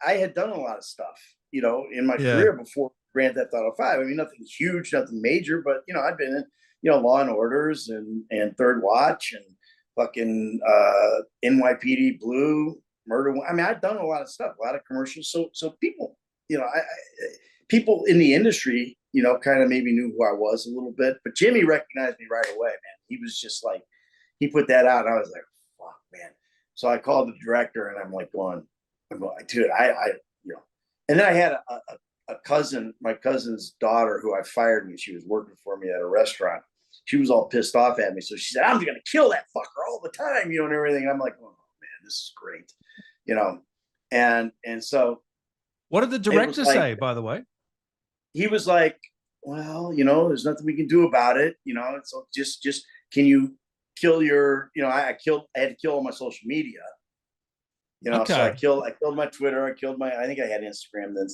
I had done a lot of stuff, in my career before Grand Theft Auto 5. I mean, nothing huge, nothing major, but, I'd been in, Law and Orders and Third Watch and fucking NYPD Blue, Murder. I mean, I'd done a lot of stuff, a lot of commercials. So people, people in the industry, kind of maybe knew who I was a little bit, but Jimmy recognized me right away, man. He was just like, he put that out, and I was like, fuck, man. So I called the director, and I'm going, dude, and then I had a cousin, my cousin's daughter, who I fired when she was working for me at a restaurant. She was all pissed off at me. So she said, "I'm going to kill that fucker all the time," and everything. And I'm like, "Oh man, this is great." And so. What did the director say, by the way? He was like, "Well, there's nothing we can do about it. So just can you kill your, I had to kill all my social media. So I killed my Twitter. I think I had Instagram then,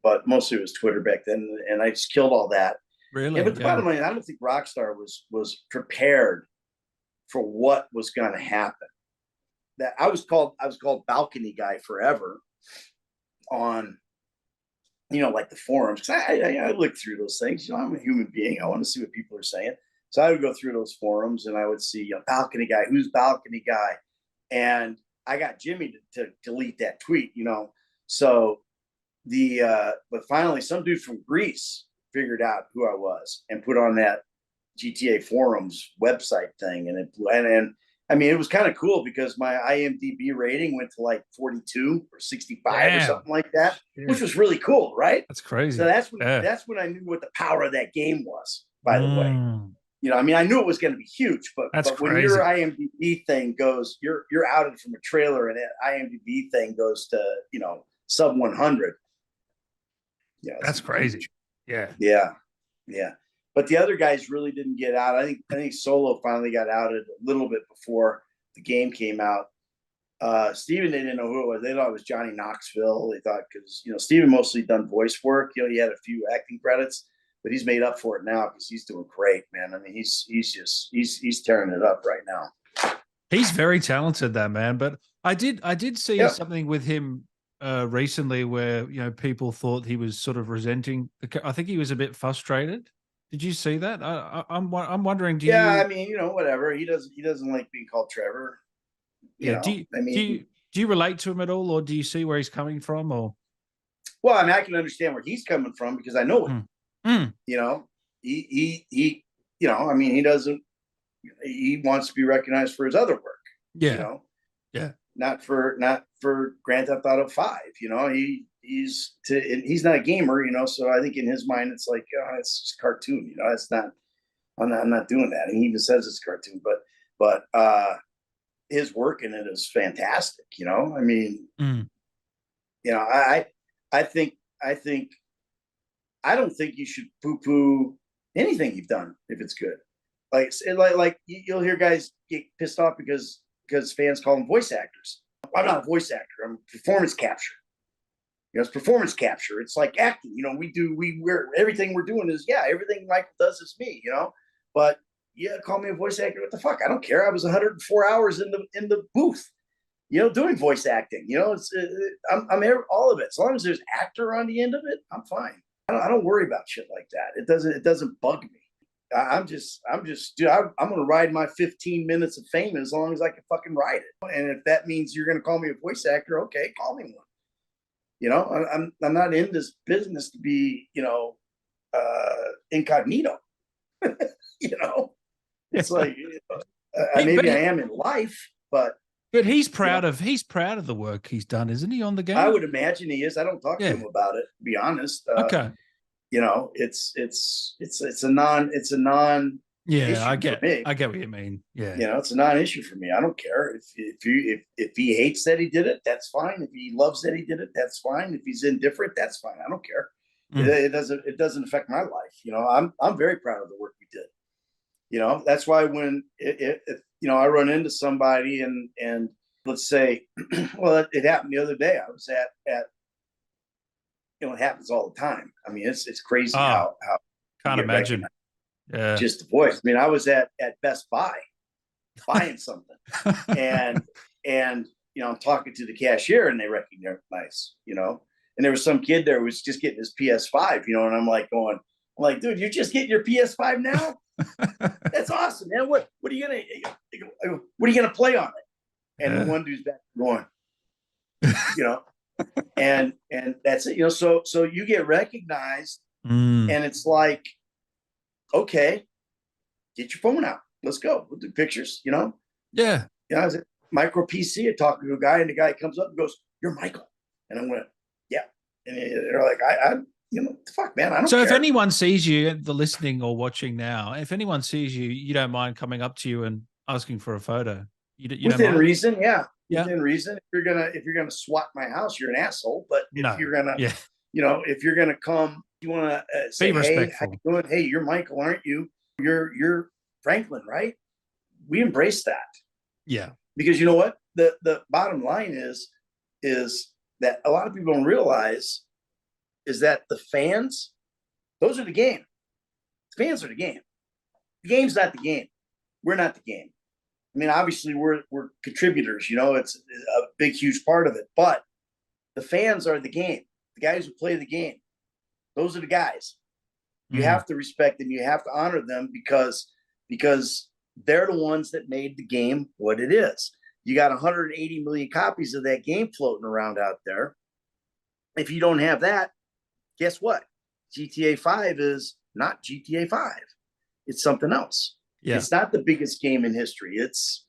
but mostly it was Twitter back then. And I just killed all that. Really? Yeah, but the bottom line, I don't think Rockstar was prepared for what was going to happen. That I was called balcony guy forever on, like the forums. Cause I look through those things, I'm a human being. I want to see what people are saying. So I would go through those forums, and I would see a balcony guy, who's balcony guy. And I got Jimmy to delete that tweet, So but finally some dude from Greece figured out who I was and put on that GTA forums website thing. And I mean, it was kind of cool because my IMDb rating went to like 42 or 65 or something like that, which was really cool, right? That's crazy. So that's when I knew what the power of that game was, by the way. I mean, I knew it was going to be huge, but when your IMDb thing goes, you're outed from a trailer, and that IMDb thing goes to, sub 100. Yeah. That's crazy. Yeah. Yeah. But the other guys really didn't get out. I think Solo finally got outed a little bit before the game came out. Steven, they didn't know who it was. They thought it was Johnny Knoxville. They thought, because Steven mostly done voice work. He had a few acting credits, but he's made up for it now because he's doing great, man. I mean, he's tearing it up right now. He's very talented, that man. But I did see something with him recently where people thought he was sort of resenting. I think he was a bit frustrated. Did you see that? I'm wondering. I mean, whatever. He doesn't like being called Trevor. Do you relate to him at all, or do you see where he's coming from? Or well, I mean, I can understand where he's coming from because I know it. He I mean, he doesn't. He wants to be recognized for his other work. Not for Grand Theft Auto 5. He's not a gamer. So I think in his mind it's like, it's just a cartoon. It's not. I'm not doing that. And he even says it's a cartoon, but his work in it is fantastic. I mean, I think I don't think you should poo-poo anything you've done if it's good. Like you'll hear guys get pissed off because fans call them voice actors. I'm not a voice actor. I'm performance capture. It's performance capture. It's like acting. We're everything we're doing is everything Michael does is me. But call me a voice actor. What the fuck? I don't care. I was 104 hours in the booth, doing voice acting. I'm all of it. As long as there's actor on the end of it, I'm fine. I don't worry about shit like that. It doesn't bug me. I'm just, dude, I'm going to ride my 15 minutes of fame as long as I can fucking ride it. And if that means you're going to call me a voice actor, okay, call me one. I'm not in this business to be, incognito. It's like, maybe I am in life, but he's proud of the work he's done, isn't he, on the game? I would imagine he is. I don't talk to him about it, to be honest. Okay. It's a non. Yeah, I get what you mean. Yeah, it's a non-issue for me. I don't care if he hates that he did it, that's fine. If he loves that he did it, that's fine. If he's indifferent, that's fine. I don't care. It doesn't affect my life. I'm very proud of the work we did. That's why when I run into somebody and let's say, well, it happened the other day. I was at it happens all the time. I mean, it's crazy how can't imagine. Yeah. Just the voice. I mean, I was at Best Buy buying something, and I'm talking to the cashier, and they recognize, and there was some kid there who was just getting his PS5, and I'm like, dude, you're just getting your PS5 now? That's awesome, man. What are you gonna play on it? And the one dude's back going, and that's it, so you get recognized, and it's like, okay, get your phone out, let's go, we'll do pictures. I was at Micro PC talking to a guy, and the guy comes up and goes, "You're Michael," and I went, "Yeah," and they're like, I fuck, man, I don't care. If anyone sees you, the listening or watching now, if anyone sees you, you don't mind coming up to you and asking for a photo? Within reason, within reason. If you're gonna swat my house, you're an asshole. But if you're gonna, if you're gonna come, you want to say, "Hey, how you doing? Hey, you're Michael, aren't you? You're Franklin, right?" We embrace that. Yeah, because you know what, the bottom line is that a lot of people don't realize is that the fans, those are the game. The fans are the game. The game's not the game. We're not the game. I mean, obviously we're contributors, it's a big, huge part of it, but the fans are the game. The guys who play the game, those are the guys. You have to respect them. You have to honor them because they're the ones that made the game what it is. You got 180 million copies of that game floating around out there. If you don't have that, guess what? GTA 5 is not GTA 5. It's something else. Yeah. It's not the biggest game in history. It's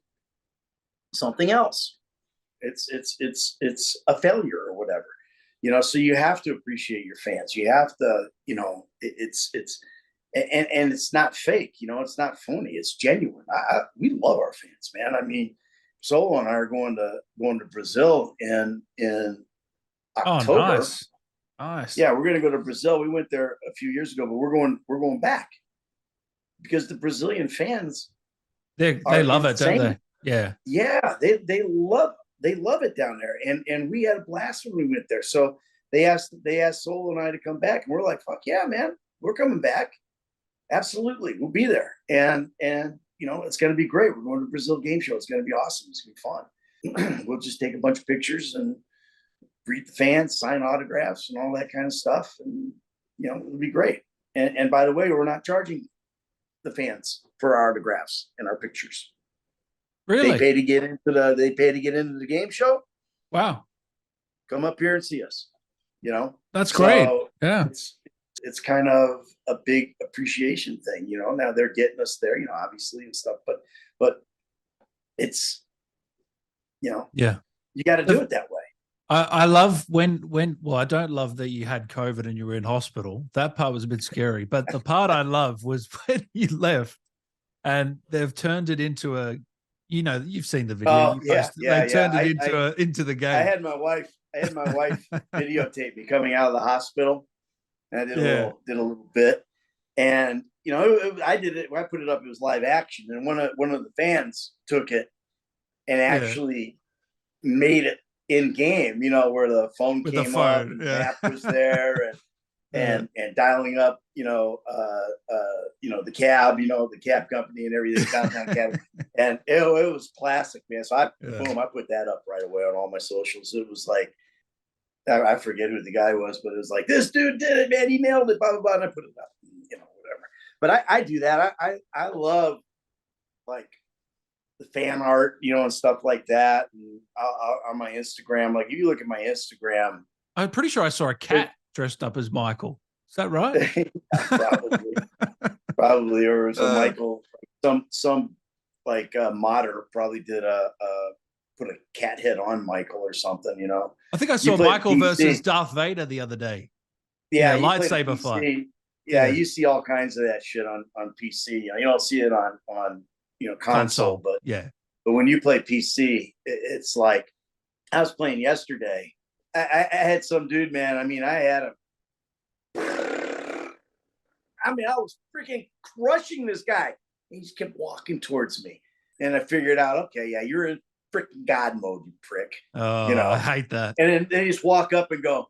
something else. It's a failure or whatever. So you have to appreciate your fans. You have to, it's and it's not fake. It's not phony. It's genuine. We love our fans, man. I mean, Solo and I are going to Brazil in October. Oh, nice. Yeah, we're going to go to Brazil. We went there a few years ago, but we're going back because the Brazilian fans, they love it, don't they? Yeah. Yeah, they love it down there, and we had a blast when we went there. So they asked Solo and I to come back, and we're like, "Fuck yeah, man, we're coming back. Absolutely, we'll be there." And it's going to be great. We're going to the Brazil game show. It's going to be awesome. It's going to be fun. We'll just take a bunch of pictures and greet the fans, sign autographs and all that kind of stuff. And, you know, it would be great. And by the way, we're not charging the fans for our autographs and our pictures. Really? They pay to get into the game show. Wow. Come up here and see us. You know, that's great. Yeah. It's kind of a big appreciation thing, you know. Now they're getting us there, you know, obviously and stuff, but it's, you know, yeah, you got to do it that way. I love when well, I don't love that you had COVID and you were in hospital. That part was a bit scary, but the part I love was when you left and they've turned it into a, you know, you've seen the video. Oh, they turned it into the game. I had my wife videotape me coming out of the hospital, and I did a little bit, and you know, I did it. When I put it up, it was live action, and one of the fans took it and actually made it in game. You know, where the phone came up and the app was there, and dialing up, you know, the cab, you know, the cab company and everything, downtown cab, and it was classic, man. So I put that up right away on all my socials. It was like, I forget who the guy was, but it was like, this dude did it, man. He nailed it, blah, blah, blah. And I put it up, you know, whatever. But I do that. I love like the fan art, you know, and stuff like that. And on my Instagram, like if you look at my Instagram, I'm pretty sure I saw a cat dressed up as Michael. Is that right? Probably, or it was a Michael, some like modder probably did put a cat head on Michael or something, you know. I think I saw Michael versus Darth Vader the other day. Yeah, lightsaber fight. Yeah, you see all kinds of that shit on PC. You don't see it on you know, console, but when you play PC, it's like I was playing yesterday. I had some dude, man. I mean, I had him. I mean, I was freaking crushing this guy. He just kept walking towards me, and I figured out, okay, yeah, you're in freaking God mode, you prick. Oh, you know, I hate that. And then you just walk up and go.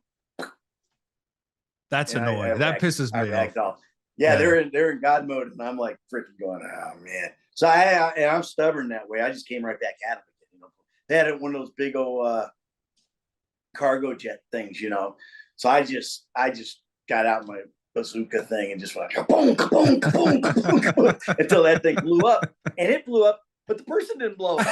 That's annoying. That pisses me off. Yeah, they're in God mode, and I'm like freaking going, oh man. So I'm stubborn that way. I just came right back at him again. You know, they had one of those big old cargo jet things, you know. So I just got out my bazooka thing and just went kaboom, kaboom, kaboom, kaboom, kaboom, until that thing blew up. And it blew up, but the person didn't blow up.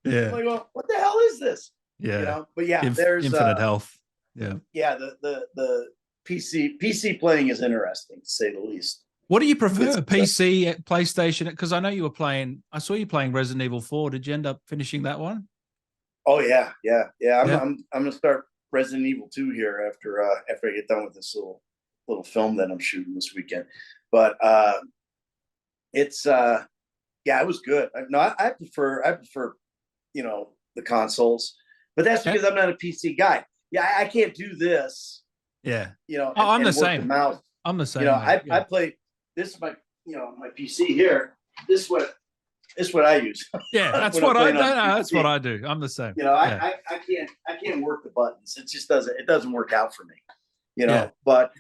Yeah. I'm like, well, what the hell is this? Yeah. You know? But yeah, there's infinite health. Yeah. Yeah, the PC playing is interesting, to say the least. What do you prefer, PC, PlayStation? Because I know you were playing. I saw you playing Resident Evil 4. Did you end up finishing that one? Oh yeah. I'm gonna start Resident Evil 2 here after I get done with this little film that I'm shooting this weekend. But it's it was good. I prefer you know, the consoles, but that's because I'm not a PC guy. Yeah, I can't do this. Yeah, you know. I'm the same. I'm the same. You know, I play. This is my, you know, my PC here. This is what I use. Yeah, that's what I do. That's what I do. I'm the same. You know, I can't work the buttons. It just doesn't work out for me. You know, but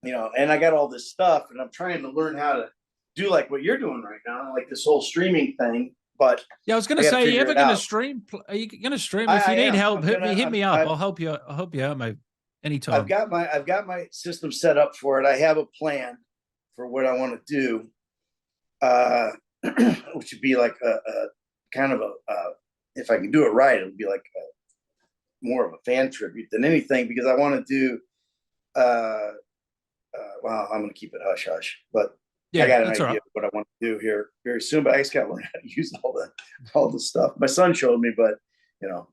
you know, and I got all this stuff, and I'm trying to learn how to do like what you're doing right now, like this whole streaming thing. But yeah, I was going to say, are you ever going to stream? Are you going to stream? If you need help, hit me up. I'll help you. I'll help you out, mate. Anytime. I've got my system set up for it. I have a plan for what I want to do, which would be like a kind of if I can do it right, it would be like more of a fan tribute than anything, because I want to do. Well, I'm going to keep it hush hush, but I got an idea of what I want to do here very soon. But I just got to learn how to use all the stuff. My son showed me, but you know,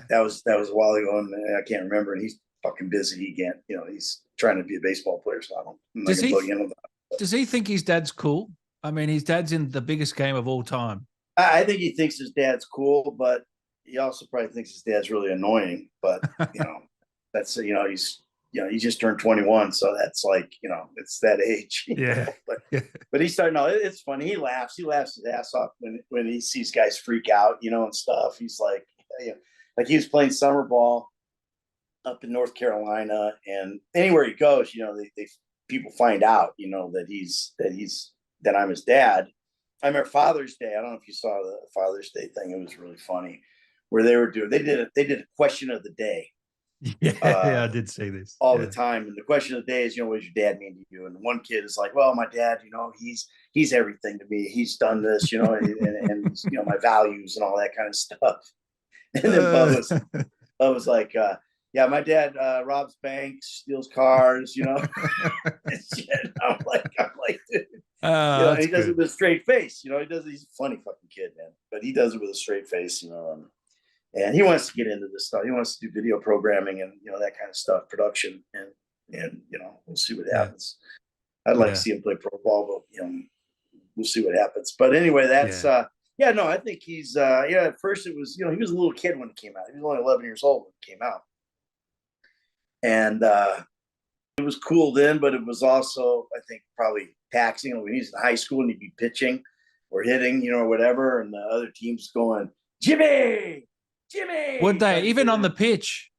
that was a while ago, and I can't remember. And he's fucking busy. He can't, you know, he's trying to be a baseball player, so I'm not going to plug in on that. Does he think his dad's cool? I mean, his dad's in the biggest game of all time. I think he thinks his dad's cool, but he also probably thinks his dad's really annoying. But you know, that's, you know, he just turned 21, so that's like, you know, it's that age. Yeah. But he's starting. No, it's funny. He laughs his ass off when he sees guys freak out, you know, and stuff. He's like, you know, like he was playing summer ball up in North Carolina, and anywhere he goes, you know, they people find out, you know, that I'm his dad. I remember Father's Day. I don't know if you saw the Father's Day thing. It was really funny, where they did a question of the day. Yeah, I did see this all the time. And the question of the day is, what does your dad mean to you? And one kid is like, well, my dad, he's everything to me. He's done this, and my values and all that kind of stuff. And then Bubba was like, yeah, my dad robs banks, steals cars, and shit. I'm like, dude. He does it with a straight face. He's a funny fucking kid, man. But he does it with a straight face, and he wants to get into this stuff. He wants to do video programming and that kind of stuff, production, and we'll see what happens. I'd like to see him play pro ball, but we'll see what happens. But anyway, that's I think he's at first it was, he was a little kid when it came out. He was only 11 years old when it came out. And it was cool then, but it was also, I think, probably taxing. When he's in high school and he'd be pitching or hitting, or whatever, and the other team's going, Jimmy. Would they even on the pitch?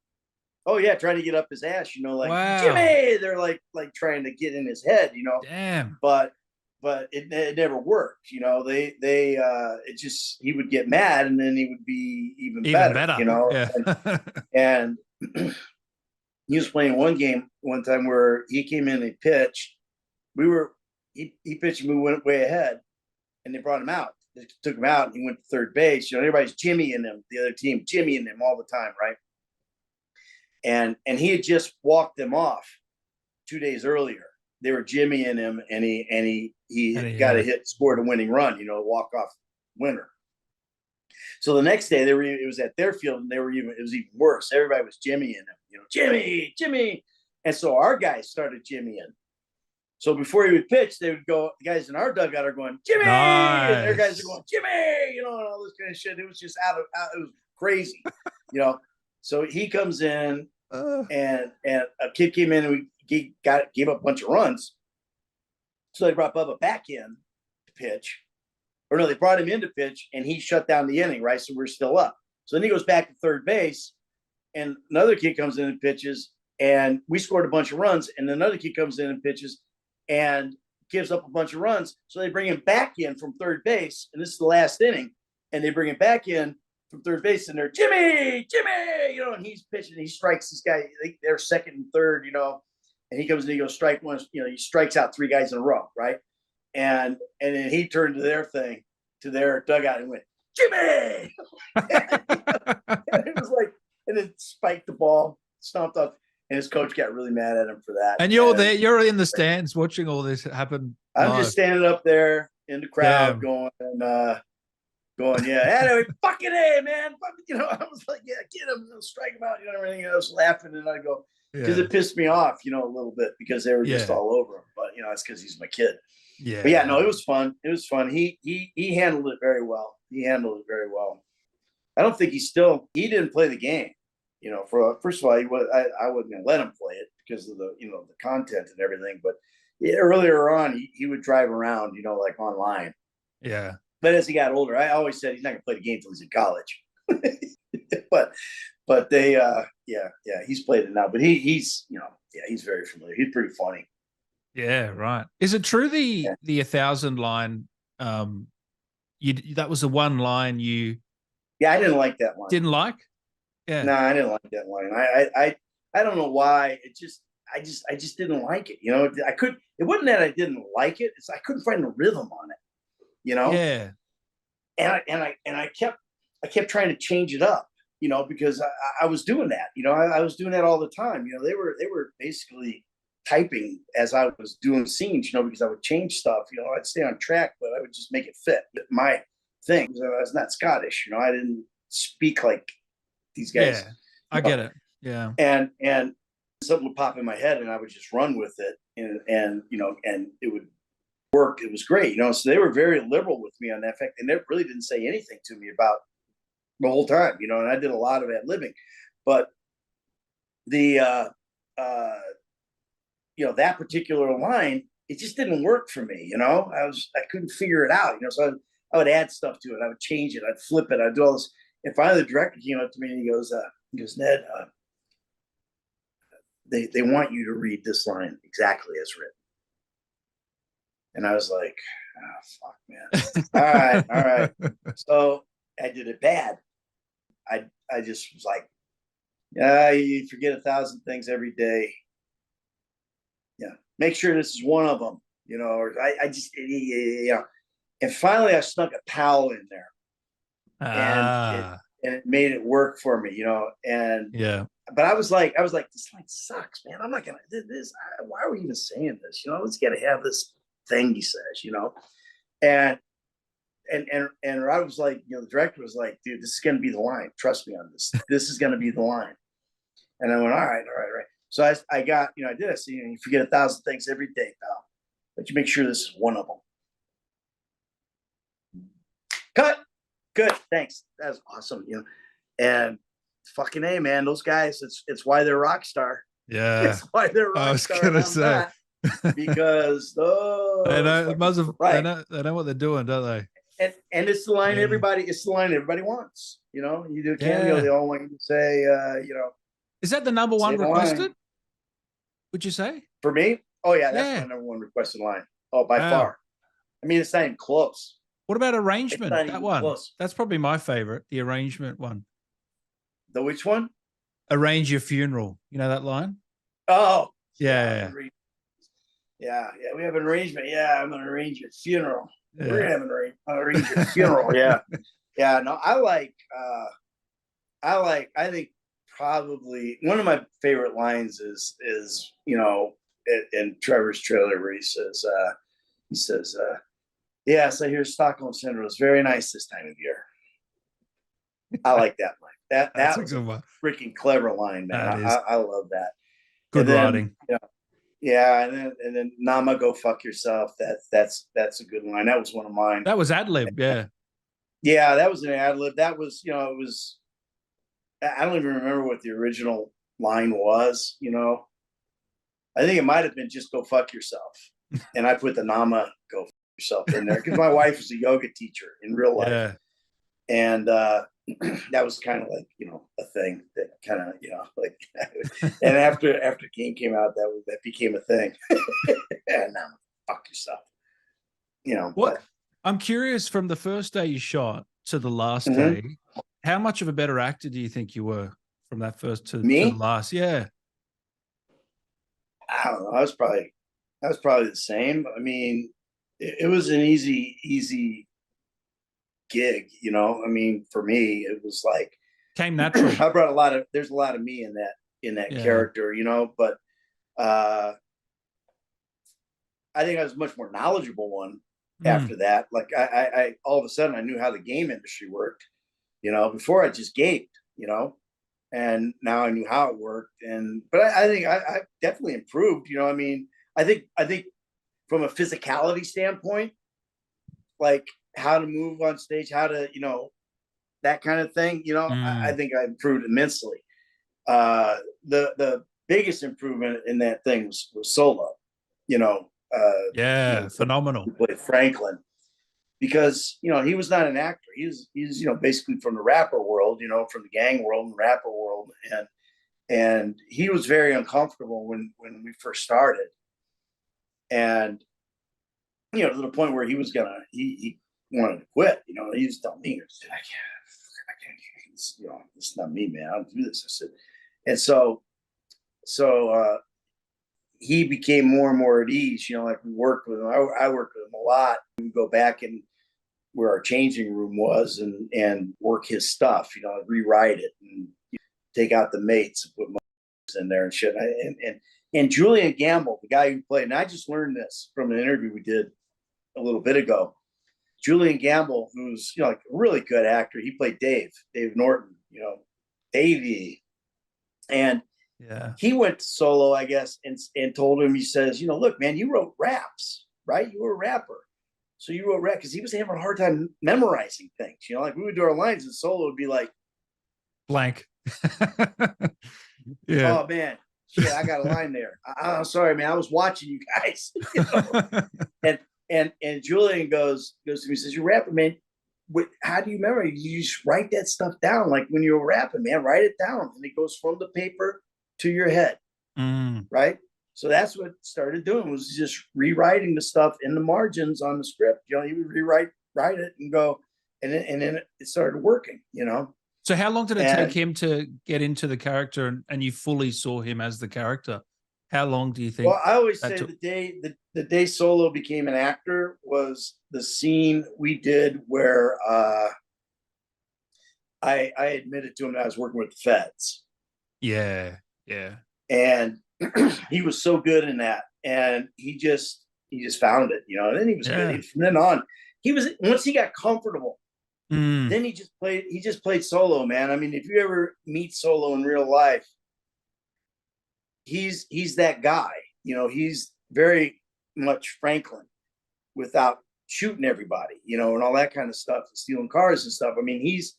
Oh yeah, trying to get up his ass, like wow. Jimmy. They're like trying to get in his head, Damn. But it never worked, They it just, he would get mad and then he would be even better. Yeah. And he was playing one game one time where he came in and pitched. He pitched and we went way ahead, and they brought him out. They took him out and he went to third base. Everybody's jimmying him, the other team jimmying him all the time, right? And he had just walked them off 2 days earlier. They were jimmying him, and he got a hit, scored a winning run, walk off winner. So the next day it was at their field, and it was even worse. Everybody was jimmying him, Jimmy. And so our guys started jimmying. So before he would pitch, they would go, the guys in our dugout are going, Jimmy! Nice. And their guys are going, Jimmy! And all this kind of shit. It was just it was crazy, So he comes in, and a kid came in and gave up a bunch of runs. So they brought Bubba back in to pitch. Or no, they brought him in to pitch, and he shut down the inning, right? So we're still up. So then he goes back to third base, and another kid comes in and pitches, and we scored a bunch of runs, and another kid comes in and pitches and gives up a bunch of runs. So they bring him back in from third base, and this is the last inning, and they bring him back in from third base, and they're Jimmy, and he's pitching, and he strikes this guy. They're second and third, and he comes in, he goes strike one, he strikes out three guys in a row, right? And then he turned to their dugout and went, Jimmy! And it was like, and then spiked the ball, stomped off. And his coach got really mad at him for that. And you're there, you're in the stands watching all this happen. I'm just standing up there in the crowd going, yeah, anyway, fucking A, man. I was like, yeah, get him, strike him out, everything. I was laughing, and I go, because it pissed me off, a little bit, because they were just all over him. But, it's because he's my kid. Yeah. But yeah, no, it was fun. It was fun. He handled it very well. I don't think he didn't play the game. First of all, I wasn't going to let him play it because of the content and everything. But earlier on, he would drive around, like online. Yeah. But as he got older, I always said he's not going to play the game until he's in college. but they, he's played it now. But he's very familiar. He's pretty funny. Yeah, right. Is it true the 1,000 line? That was the one line you. Yeah, I didn't like that line. Didn't like. Yeah. No, I didn't like that line. I don't know why. I just didn't like it. It wasn't that I didn't like it. It's I couldn't find the rhythm on it. Yeah. And I kept trying to change it up. Because I was doing that. I was doing that all the time. They were basically typing as I was doing scenes. Because I would change stuff. I'd stay on track, but I would just make it fit my thing. I was not Scottish. I didn't speak like these guys. Yeah, I get it. Yeah. And something would pop in my head, and I would just run with it, and it would work. It was great, so they were very liberal with me on that fact. And they really didn't say anything to me about the whole time, and I did a lot of ad-libbing, but the that particular line, it just didn't work for me. I couldn't figure it out, so I would add stuff to it. I would change it. I'd flip it. I'd do all this. And finally, the director came up to me and he goes, Ned, they want you to read this line exactly as written. And I was like, oh, fuck, man. All right. So I did it bad. I just was like, yeah, you forget 1,000 things every day. Yeah, make sure this is one of them, you know. Or I just, yeah. And finally, I snuck a towel in there, and it made it work for me, you know. And yeah, but I was like, this line sucks, man. I'm not gonna do this. Why are we even saying this? You know, let's get to have this thing he says, you know. And I was like, you know, the director was like, dude, this is gonna be the line. Trust me on this. This is gonna be the line. And I went, all right. So I got, you know, I did. I said, you know, you forget 1,000 things every day, pal, but you make sure this is one of them. Cut. Good. Thanks. That's awesome. You know, and fucking A, man, those guys, it's why they're Rockstar. Yeah. It's why they're Rockstar. I was gonna say because they know what they're doing, don't they? And it's the line it's the line everybody wants. You know, you do a cameo, they all want you to say, you know. Is that the number one requested? Would you say? For me? Oh yeah, that's my number one requested line. Oh, by far. I mean, it's not even close. What about arrangement? That one. Close. That's probably my favorite, the arrangement one. The which one? Arrange your funeral. You know that line? Oh. Yeah. Yeah, we have an arrangement. Yeah, I'm gonna arrange your funeral. Yeah. We're gonna have an arrange your funeral. Yeah. Yeah, no, I think probably one of my favorite lines is, you know, in Trevor's trailer where he says, yes, I hear Stockholm Syndrome is very nice this time of year. I like that line. That was a good one. Freaking clever line, man. I love that. Good writing. Yeah, and then Nama, go fuck yourself. That's a good line. That was one of mine. That was ad lib, yeah. Yeah, that was an ad lib. That was, you know, it was. I don't even remember what the original line was. You know, I think it might have been just go fuck yourself, and I put the Nama go fuck yourself in there because my wife was a yoga teacher in real life. Yeah. And that was kind of like, you know, a thing that kind of, you know, like, and after King came out, that became a thing. And now fuck yourself, you know. What? But I'm curious, from the first day you shot to the last day, how much of a better actor do you think you were from that first to the last? Yeah. I don't know. I was probably the same. I mean, it was an easy gig, you know. I mean, for me, it was like came natural. I brought there's a lot of me in that character, you know, but I think I was a much more knowledgeable one after that. Like I all of a sudden I knew how the game industry worked, you know. Before I just gaped, you know, and now I knew how it worked. But I think I definitely improved, you know. I mean, I think from a physicality standpoint, like how to move on stage, how to, you know, that kind of thing, you know, I think I improved immensely. The biggest improvement in that thing was Solo, you know. Phenomenal. Who played Franklin, because, you know, he was not an actor. He's you know, basically from the rapper world, you know, from the gang world and rapper world, and he was very uncomfortable when we first started, and, you know, to the point where he was he wanted to quit. You know, he was telling me, I can't, you know, it's not me, man. I don't do this. I said, and so he became more and more at ease. You know, like we worked with him. I worked with him a lot. We would go back and where our changing room was and work his stuff. You know, rewrite it and take out the mates and put in there and shit. And Julian Gamble, the guy who played, and I just learned this from an interview we did a little bit ago. Julian Gamble, who's, you know, like a really good actor, he played Dave Norton, you know, Davey, and he went solo, I guess, and told him, he says, you know, look, man, you wrote raps, right? You were a rapper, so you wrote rap, because he was having a hard time memorizing things. You know, like we would do our lines, and Solo would be like blank. Oh man, shit, I got a line there. I'm sorry, man, I was watching you guys. You know? And Julian goes to me, says, "You rapping, man? How do you remember? You just write that stuff down, like when you were rapping, man. Write it down, and it goes from the paper to your head, right? So that's what started doing, was just rewriting the stuff in the margins on the script. You know, he would write it, and go, and then it started working. You know, So how long did it take him to get into the character and you fully saw him as the character? How long do you think? Well, I always say the day Solo became an actor was the scene we did where I admitted to him that I was working with the feds. Yeah. And he was so good in that. And he just found it, you know, and then he was good. From then on, once he got comfortable, then he just played Solo, man. I mean, if you ever meet Solo in real life, he's that guy, you know, he's very much Franklin without shooting everybody, you know, and all that kind of stuff, stealing cars and stuff. I mean, he's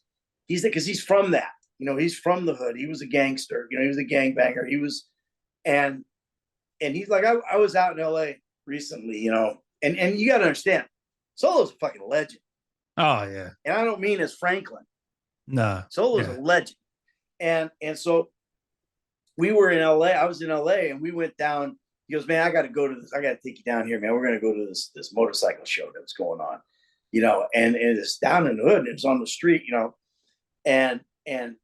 because he's from that, you know, he's from the hood. He was a gangster, you know, he was a gangbanger. He was, and he's like, I was out in LA recently, you know, and you got to understand, Solo's a fucking legend. Oh yeah. And I don't mean as Franklin. No. Solo's a legend. And so we were in LA. I was in LA and we went down. He goes, man, I got to go to this. I got to take you down here, man. We're going to go to this motorcycle show that was going on, you know, and it's down in the hood and it's on the street, you know, and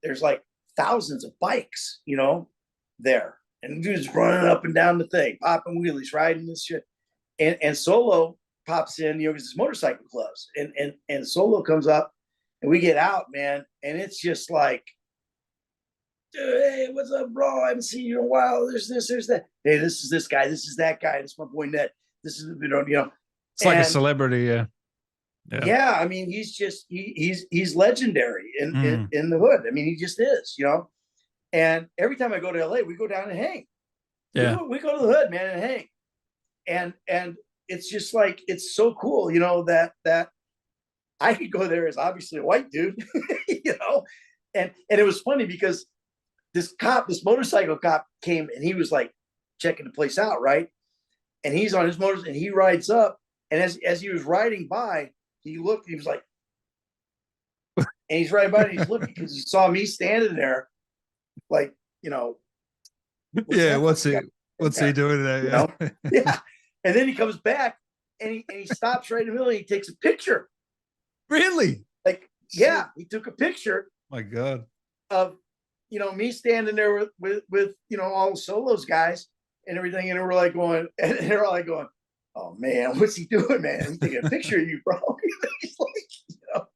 there's like thousands of bikes, you know, there. And dudes running up and down the thing, popping wheelies, riding this shit. And Solo pops in, you know, because it's motorcycle clubs. And Solo comes up and we get out, man. And it's just like, dude, hey, what's up, bro? I haven't seen you in a while. There's this, there's that. Hey, this is this guy. This is that guy. This is my boy Ned. This is, you know. It's like a celebrity, yeah. Yeah, I mean, he's just he's legendary in the hood. I mean, he just is, you know. And every time I go to LA, we go down and hang. Yeah, we go to the hood, man, and hang. And it's just like, it's so cool, you know, that I could go there as obviously a white dude, you know. And it was funny because this motorcycle cop came and he was like checking the place out, right? And he's on his motorcycle and he rides up. And as he was riding by, he looked, he was like, and he's riding by and he's looking because he saw me standing there, like, you know. What's he doing there? You know? Yeah. And then he comes back and he stops right in the middle and he takes a picture. Really? Like, yeah, he took a picture. My God. Of, you know, me standing there with you know, all the Solos guys and everything, and we're like going, and they're all like going, oh man, what's he doing, man? He's taking a picture of you, bro. He's like, you know,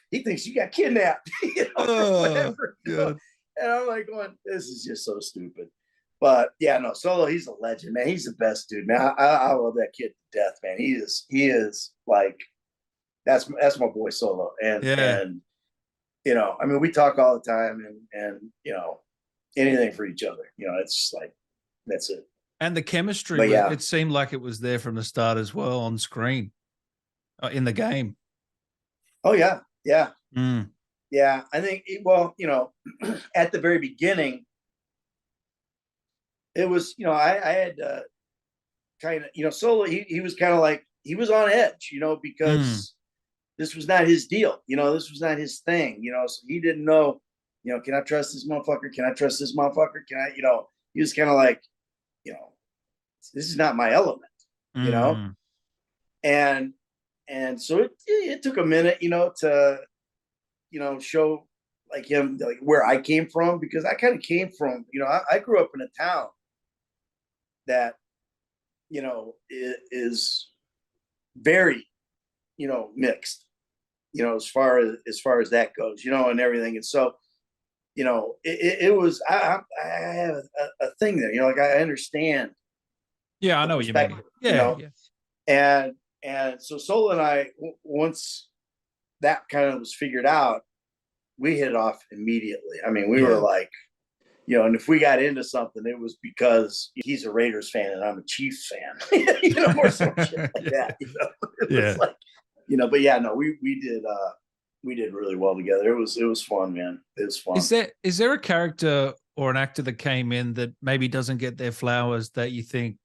he thinks you got kidnapped, you know, whatever. You know? And I'm like going, this is just so stupid. But yeah, no, Solo, he's a legend, man. He's the best dude, man. I love that kid to death, man. He is like, that's my boy Solo. And you know, I mean, we talk all the time and you know, anything for each other. You know, it's like, that's it. And the chemistry, it seemed like it was there from the start as well on screen, in the game. Oh yeah, yeah, yeah. I think, well, you know, at the very beginning, it was, you know, I had kind of, you know, Solo. He was kind of like, he was on edge, you know, because this was not his deal, you know, this was not his thing, you know, so he didn't know, you know, can I trust this motherfucker? Can I trust this motherfucker? Can I, you know, he was kind of like, you know, this is not my element, you know? And so it took a minute, you know, to, you know, show like him, like where I came from, because I kind of came from, you know, I grew up in a town that, you know, is very, you know, mixed, you know, as far as that goes, you know, and everything. And so, you know, it was, I have a thing there, you know, like I understand. Yeah, I know what you mean. Yeah, you know? Yeah. And so Solo and I, once that kind of was figured out, we hit it off immediately. I mean, we were like, you know, and if we got into something, it was because he's a Raiders fan and I'm a Chiefs fan, you know, or some shit like that, you know. It was like, you know, but yeah, no, we did really well together. It was fun, man. It was fun. Is there a character or an actor that came in that maybe doesn't get their flowers that you think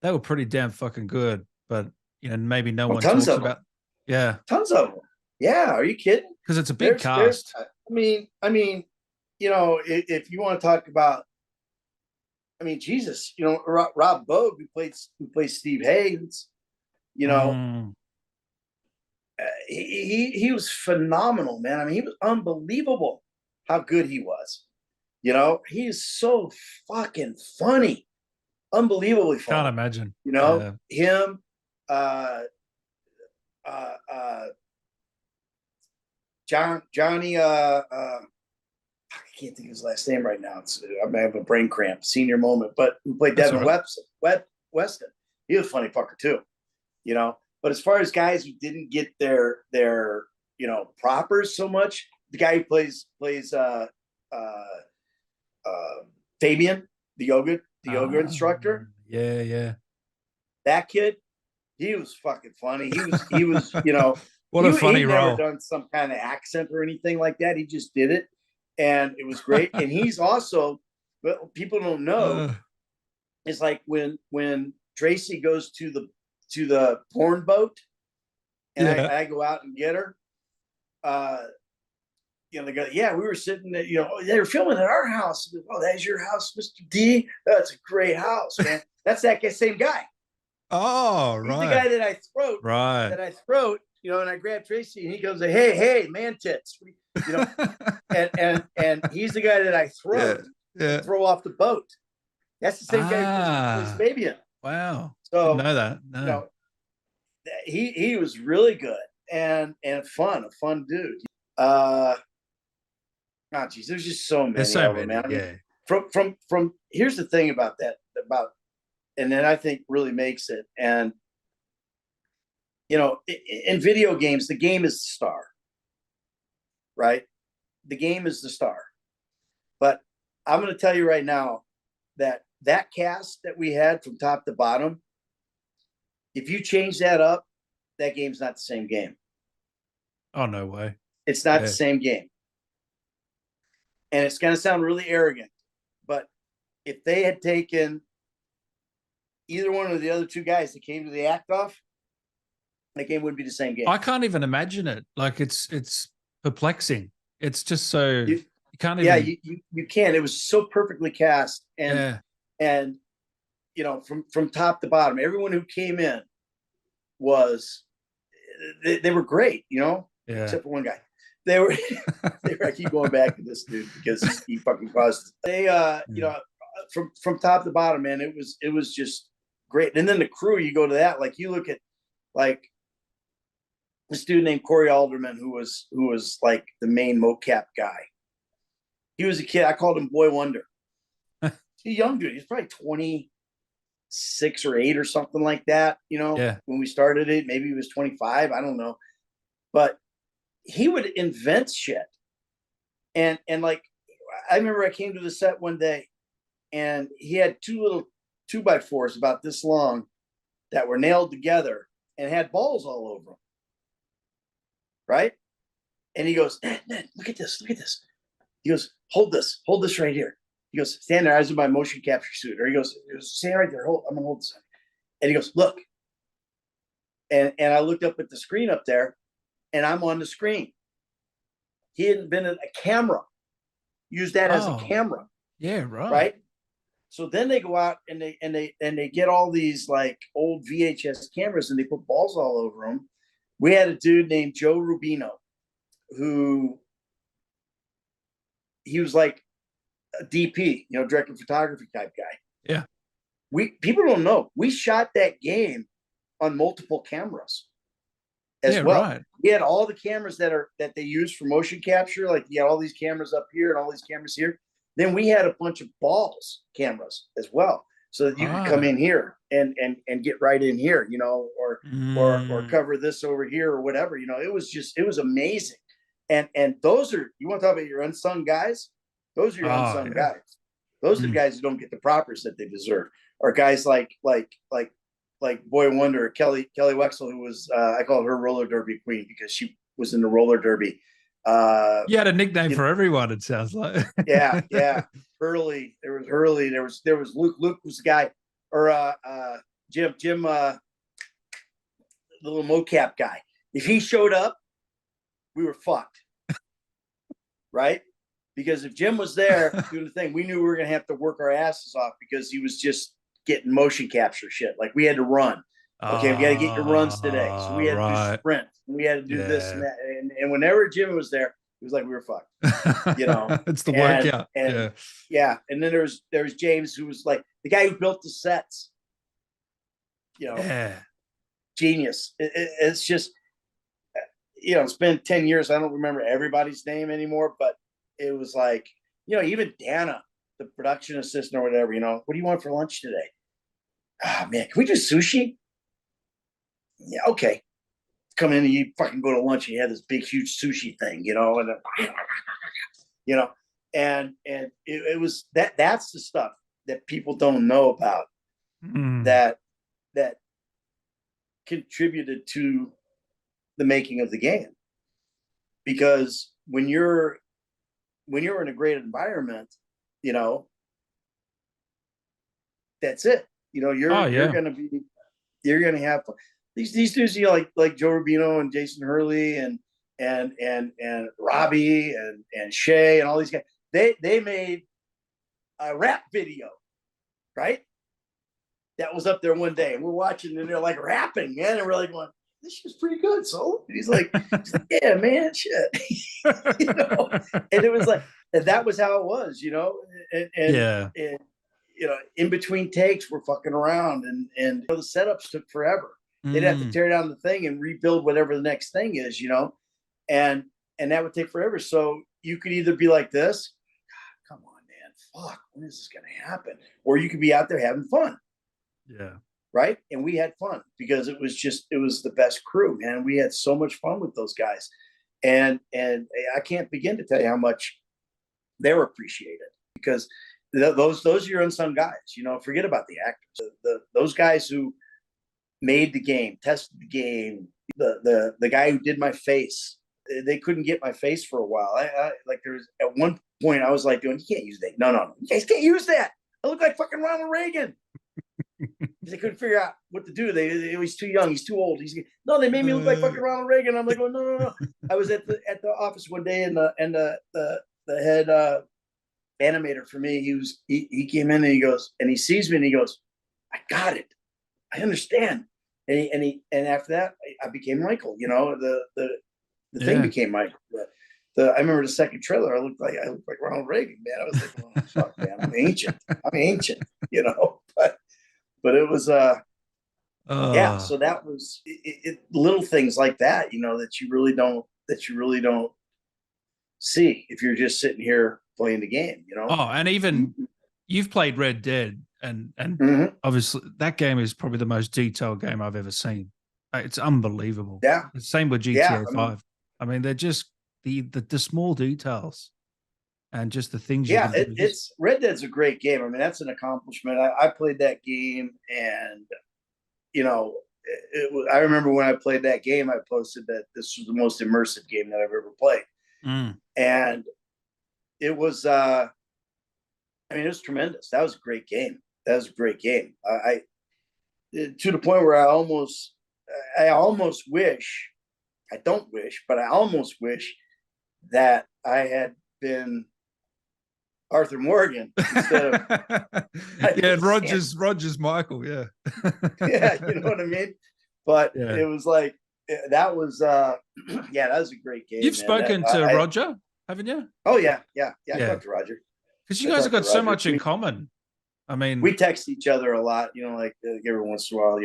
they were pretty damn fucking good, but you know, maybe no one talks about? Yeah, tons of them. Yeah, are you kidding? Because it's a big cast. I mean, you know, if you want to talk about, I mean, Jesus, you know, Rob Bogue, who plays Steve Haynes, you know. he was phenomenal, man. I mean, he was unbelievable how good he was. You know, he's so fucking funny, unbelievably funny. Can't imagine. You know, him, Johnny, I can't think of his last name right now. I'm having a brain cramp, senior moment, but who played Devin Weston. He was a funny fucker too, you know. But as far as guys who didn't get their you know, propers so much, the guy who plays Fabian, the yoga instructor. Yeah. That kid, he was fucking funny. He was, you know, what a funny role. Never done some kind of accent or anything like that. He just did it, and it was great. And he's also, but people don't know, it's like when Tracy goes to the porn boat, and I go out and get her. You know, they go, yeah, we were sitting there, you know, they were filming at our house. Oh, that's your house, Mr. D? That's a great house, man. That's that same guy. Oh, right. He's the guy that I throat. Right. That I throat, you know, and I grab Tracy and he goes, hey, man tits. You know, and he's the guy that I throw off the boat. That's the same guy who plays Fabian. Wow. So didn't know that. No. You know, he was really good and a fun dude. Oh, geez, there's just so many. There's so many, man. I mean, from here's the thing about that, and then I think really makes it. And you know, in video games, the game is the star, right? The game is the star. But I'm going to tell you right now that cast that we had from top to bottom, if you change that up, that game's not the same game. Oh, no way. It's not the same game. And it's going to sound really arrogant, but if they had taken either one of the other two guys that came to the act off, that game wouldn't be the same game. I can't even imagine it. Like it's perplexing. It's just so you can't even. Yeah, you can't. It was so perfectly cast, and you know, from top to bottom, everyone who came in was they were great. You know, except for one guy. They were. I keep going back to this dude because he fucking caused. They you know, from top to bottom, man, it was just great. And then the crew, you go to that, like you look at like this dude named Corey Alderman, who was like the main mocap guy. He was a kid. I called him Boy Wonder. He's a young dude. He's probably 26 or 8 or something like that. You know, when we started it, maybe he was 25. I don't know, but he would invent shit. And like, I remember I came to the set one day and he had 2 little 2x4s about this long that were nailed together and had balls all over them. Right. And he goes, Ned, look at this. He goes, hold this right here. He goes, stand there. I was in my motion capture suit. Or he goes, stand right there. I'm going to hold this. And he goes, look. And I looked up at the screen up there and I'm on the screen. He had invented a camera. Use that as a camera. Yeah, right. Right. So then they go out and they get all these like old VHS cameras and they put balls all over them. We had a dude named Joe Rubino, who he was like a DP, you know, director of photography type guy. Yeah. People don't know. We shot that game on multiple cameras as well. Right. We had all the cameras that they use for motion capture. Like you had all these cameras up here and all these cameras here. Then we had a bunch of balls cameras as well, so that you could come in here and get right in here, you know, or cover this over here or whatever, you know. It was amazing. And those are, you want to talk about your unsung guys? Those are your unsung guys. Those are the guys who don't get the propers that they deserve. Or guys like Boy Wonder, Kelly Wexel, who was I call her roller derby queen because she was in the roller derby. You had a nickname for everyone, it sounds like. yeah. Hurley. There was Hurley. There was Luke. Luke was the guy, or Jim, the little mocap guy. If he showed up, we were fucked. Right? Because if Jim was there doing the thing, we knew we were gonna have to work our asses off because he was just getting motion capture shit. Like we had to run. Okay, we got to get your runs today. So we had to do sprint. We had to do this and that. And whenever Jimmy was there, it was like we were fucked. It's the workout. And and then there was James, who was like the guy who built the sets. Genius. It's just, it's been 10 years. I don't remember everybody's name anymore, but it was like, even Dana, the production assistant or whatever, what do you want for lunch today? Oh man, can we do sushi? Yeah, okay. Come in and you fucking go to lunch and you have this big, huge sushi thing, and it was that's the stuff that people don't know about that contributed to the making of the game. Because when you're in a great environment, that's it. You're gonna have fun. These dudes, like Joe Rubino and Jason Hurley and Robbie and Shay and all these guys. They made a rap video, right? That was up there one day, and we're watching, and they're like rapping, man, and we're like going, "This shit's pretty good, so." And he's like, "Yeah, man, shit," And it was like, and that was how it was, and in between takes, we're fucking around, and the setups took forever. They'd have to tear down the thing and rebuild whatever the next thing is, and that would take forever. So you could either be like this, come on, man, fuck, when is this going to happen? Or you could be out there having fun. Yeah. Right. And we had fun because it was the best crew, man. We had so much fun with those guys. And I can't begin to tell you how much they were appreciated, because those are your unsung guys, forget about the actors, those guys who made the game, tested the game, the guy who did my face. They couldn't get my face for a while. I like, there's at one point I was like, you can't use that. No, you guys can't use that. I look like fucking Ronald Reagan. They couldn't figure out what to do. He's too young. He's too old. They made me look like fucking Ronald Reagan. I'm like, oh, no. I was at the office one day, and the head animator for me, he came in and he goes, and he sees me and he goes, I got it. I understand. And after that, I became Michael. The thing became Michael. I remember the second trailer. I looked like Ronald Reagan, man. I was like, oh, fuck, man, I'm ancient. But it was So that was little things like that, that you really don't see if you're just sitting here playing the game. And even you've played Red Dead, and obviously that game is probably the most detailed game I've ever seen. It's unbelievable. Yeah. The same with GTA 5. I mean, they're just the small details and just the things. Yeah, it's Red Dead's a great game. I mean, that's an accomplishment. I played that game, and I remember when I played that game, I posted that this was the most immersive game that I've ever played, and it was. It was tremendous. That was a great game. I to the point where I almost wish. I don't wish, but I almost wish that I had been Arthur Morgan instead of Rogers Michael, yeah. Yeah, you know what I mean? But it was like that was that was a great game. You've spoken to Roger, haven't you? Oh yeah. I talked to Roger. Because you guys have got so much in common. I mean, we text each other a lot, like every once in a while,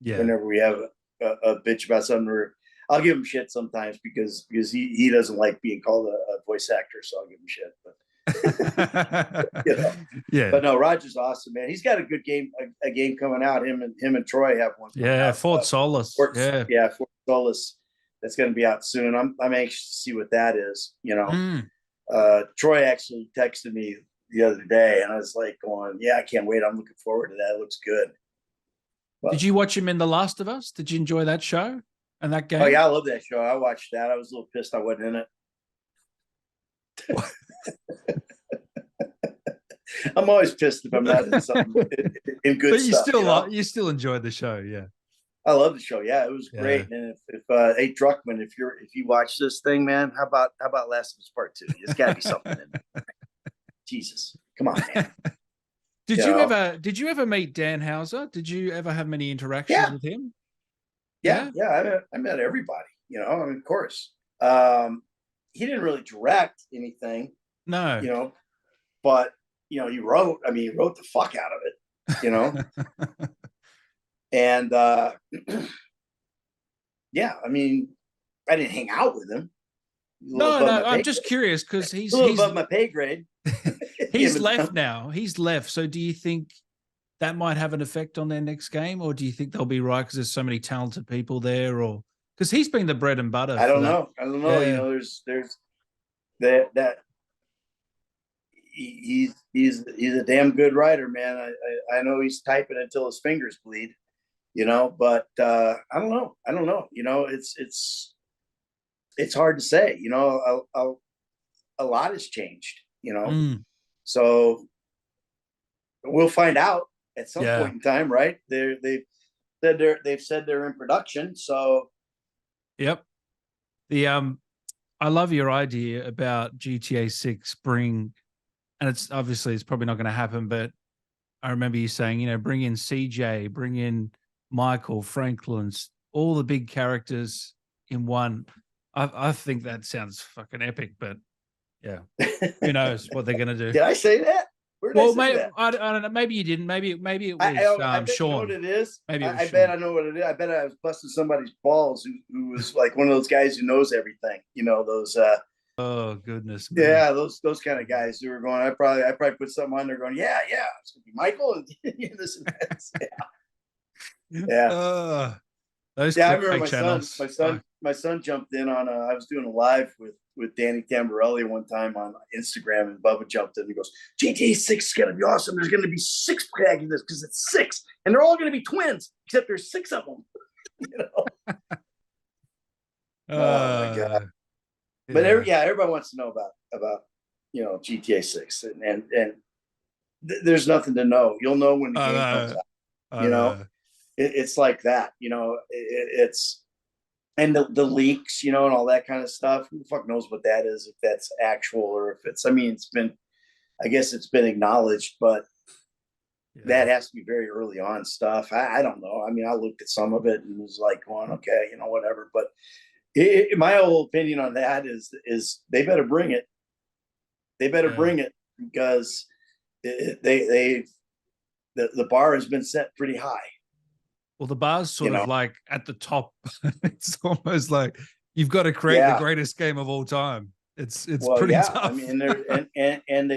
whenever we have a bitch about something, I'll give him shit sometimes because he doesn't like being called a voice actor, so I'll give him shit. But yeah. But no, Roger's awesome, man. He's got a good game, a game coming out. Him and Troy have one. Yeah, Fort Solis. Fort Solis. That's going to be out soon. I'm anxious to see what that is. Troy actually texted me the other day, and I was like, going, "Yeah, I can't wait. I'm looking forward to that. It looks good." Did you watch him in The Last of Us? Did you enjoy that show and that game? Oh yeah, I love that show. I watched that. I was a little pissed I wasn't in it. I'm always pissed if I'm not in something in good stuff. But you still enjoyed the show, yeah. I love the show. Yeah, it was great. And if hey Druckmann, if you watch this thing, man, how about Last of Us Part 2? There's got to be something in there. Jesus, come on, man. Did you ever meet Dan Houser? Did you ever have many interactions with him? Yeah. I met everybody, I mean, of course. He didn't really direct anything. No. But he wrote the fuck out of it, and yeah, I mean, I didn't hang out with him. No, I'm just curious because he's above my pay grade. He's left now. He's left. So do you think that might have an effect on their next game, or do you think they'll be right because there's so many talented people there, or because he's been the bread and butter? I don't know. Yeah. There's that. He's a damn good writer, man. I know he's typing until his fingers bleed, but I don't know. It's hard to say, a lot has changed, so we'll find out at some point in time, right? They've said they're in production, so yep. I love your idea about GTA 6 and it's probably not going to happen, but I remember you saying, bring in CJ, bring in Michael, Franklin's, all the big characters in one. I think that sounds fucking epic, but yeah, who knows what they're going to do? Did I say that? I don't know. Maybe you didn't. Maybe it was Shawn. You know what it is? Maybe I bet I know what it is. I bet I was busting somebody's balls who was like one of those guys who knows everything. Those. Oh goodness. Man. Yeah, those kind of guys who were going. I probably put something on there going. Yeah, it's gonna be Michael and this and that. Yeah. Those. Yeah, I remember my son jumped in on. I was doing a live with Danny Tamborelli one time on Instagram, and Bubba jumped in and he goes, GTA 6 is gonna be awesome. There's gonna be 6 protagonists because it's 6, and they're all gonna be twins, except there's 6 of them. Oh my god. But everybody wants to know about GTA 6, and there's nothing to know. You'll know when the game comes out. It's like that. It's and the leaks, and all that kind of stuff. Who the fuck knows what that is? If that's actual or if it's. I mean, I guess it's been acknowledged, but that has to be very early on stuff. I don't know. I mean, I looked at some of it and was like, going, okay, whatever, but. My whole opinion on that is they better bring it. They better bring it because the bar has been set pretty high. Well, the bar's sort of like at the top. It's almost like you've got to create the greatest game of all time. It's pretty tough. I mean, and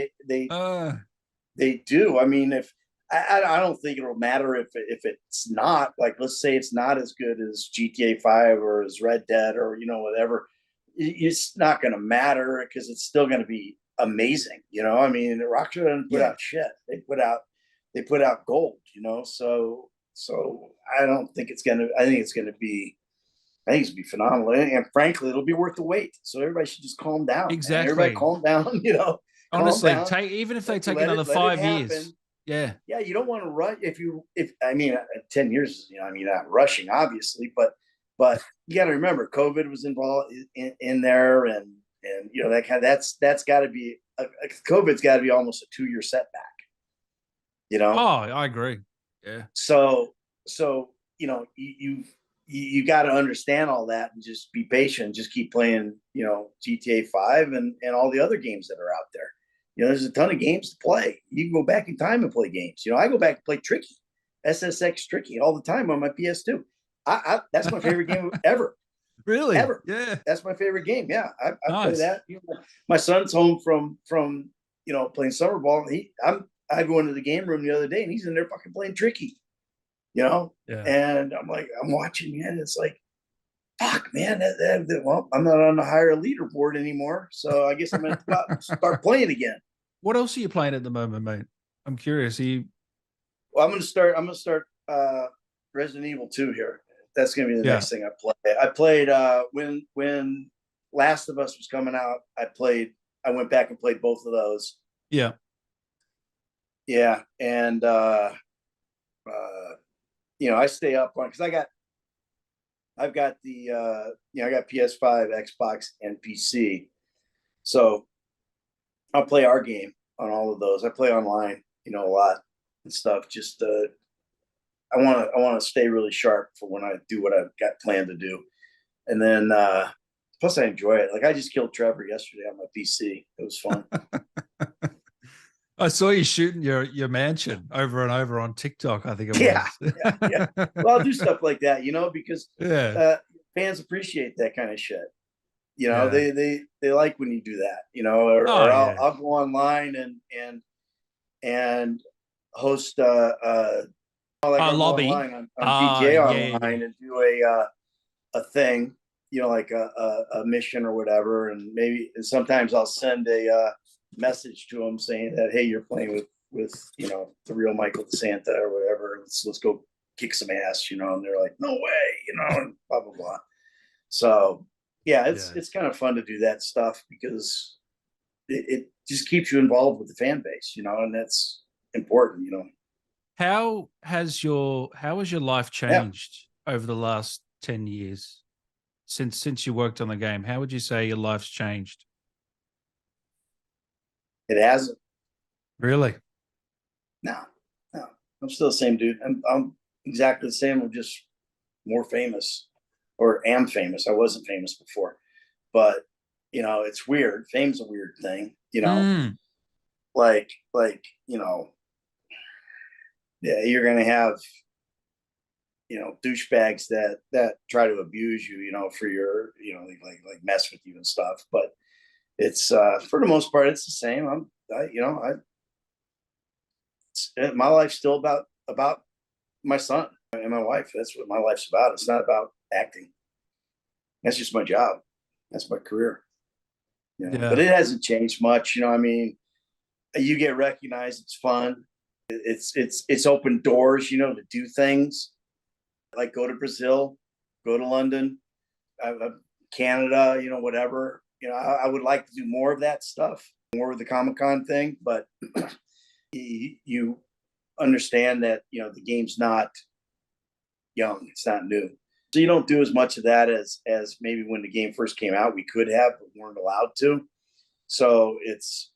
they do. I mean, if I don't think it'll matter if it's not, like, let's say it's not as good as GTA 5 or as Red Dead or whatever. It's not going to matter because it's still going to be amazing. I mean, Rockstar doesn't put out shit. They put out gold. So I don't think it's gonna. I think it's gonna be phenomenal, and frankly, it'll be worth the wait. So everybody should just calm down. Exactly, man. Everybody calm down. Honestly, even if they take another 5 years. Yeah. You don't want to rush. If 10 years, not rushing, obviously, but you got to remember, COVID was involved in there, and that's got to be COVID's got to be almost a 2-year setback. Oh, I agree. Yeah. So you got to understand all that and just be patient. Just keep playing, GTA 5 and all the other games that are out there. There's a ton of games to play. You can go back in time and play games. I go back and play Tricky, SSX Tricky all the time on my PS2. That's my favorite game ever. Really? Ever. Yeah. That's my favorite game. Yeah. I play that. My son's home from playing summer ball. I go into the game room the other day and he's in there fucking playing Tricky. Yeah. And I'm like, I'm watching, man. It's like, fuck, man. Well, I'm not on the higher leaderboard anymore, so I guess I'm going to start playing again. What else are you playing at the moment, mate? I'm curious. Well, I'm going to start Resident Evil 2 here. That's going to be the next thing I play. I played when Last of Us was coming out. I went back and played both of those. Yeah. Yeah, and I stay up on because I've got the I got PS5, Xbox, and PC. So I'll play our game on all of those. I play online, a lot. and stuff. Just I want to stay really sharp for when I do what I've got planned to do. And then plus I enjoy it. Like I just killed Trevor yesterday on my PC. It was fun. I saw you shooting your mansion over and over on TikTok, I think it was. Yeah. Well, I'll do stuff like that, because fans appreciate that kind of shit. They like when you do that, or I'll go online and host lobby on GTA online and do a thing, like a mission or whatever, and sometimes I'll send a message to them saying that, hey, you're playing with the real Michael DeSanta or whatever. Let's go kick some ass, and they're like, no way, and blah blah blah. So yeah, it's kind of fun to do that stuff because it just keeps you involved with the fan base, and that's important, How has your life changed over the last 10 years since you worked on the game? How would you say your life's changed? It hasn't. Really? No. I'm still the same dude. I'm exactly the same. I'm just more famous, or am famous. I wasn't famous before, but it's weird. Fame's a weird thing, like yeah, you're gonna have douchebags that try to abuse you, for your like mess with you and stuff. But it's for the most part it's the same. My life's still about my son and my wife. That's what my life's about. It's not about acting. That's just my job. That's my career. But it hasn't changed much. You get recognized. It's fun. It's opened doors, to do things like go to Brazil, go to London, Canada, whatever. I would like to do more of that stuff, more of the Comic-Con thing, but you understand that, the game's not young. It's not new. So you don't do as much of that as maybe when the game first came out, we could have, but weren't allowed to. So it's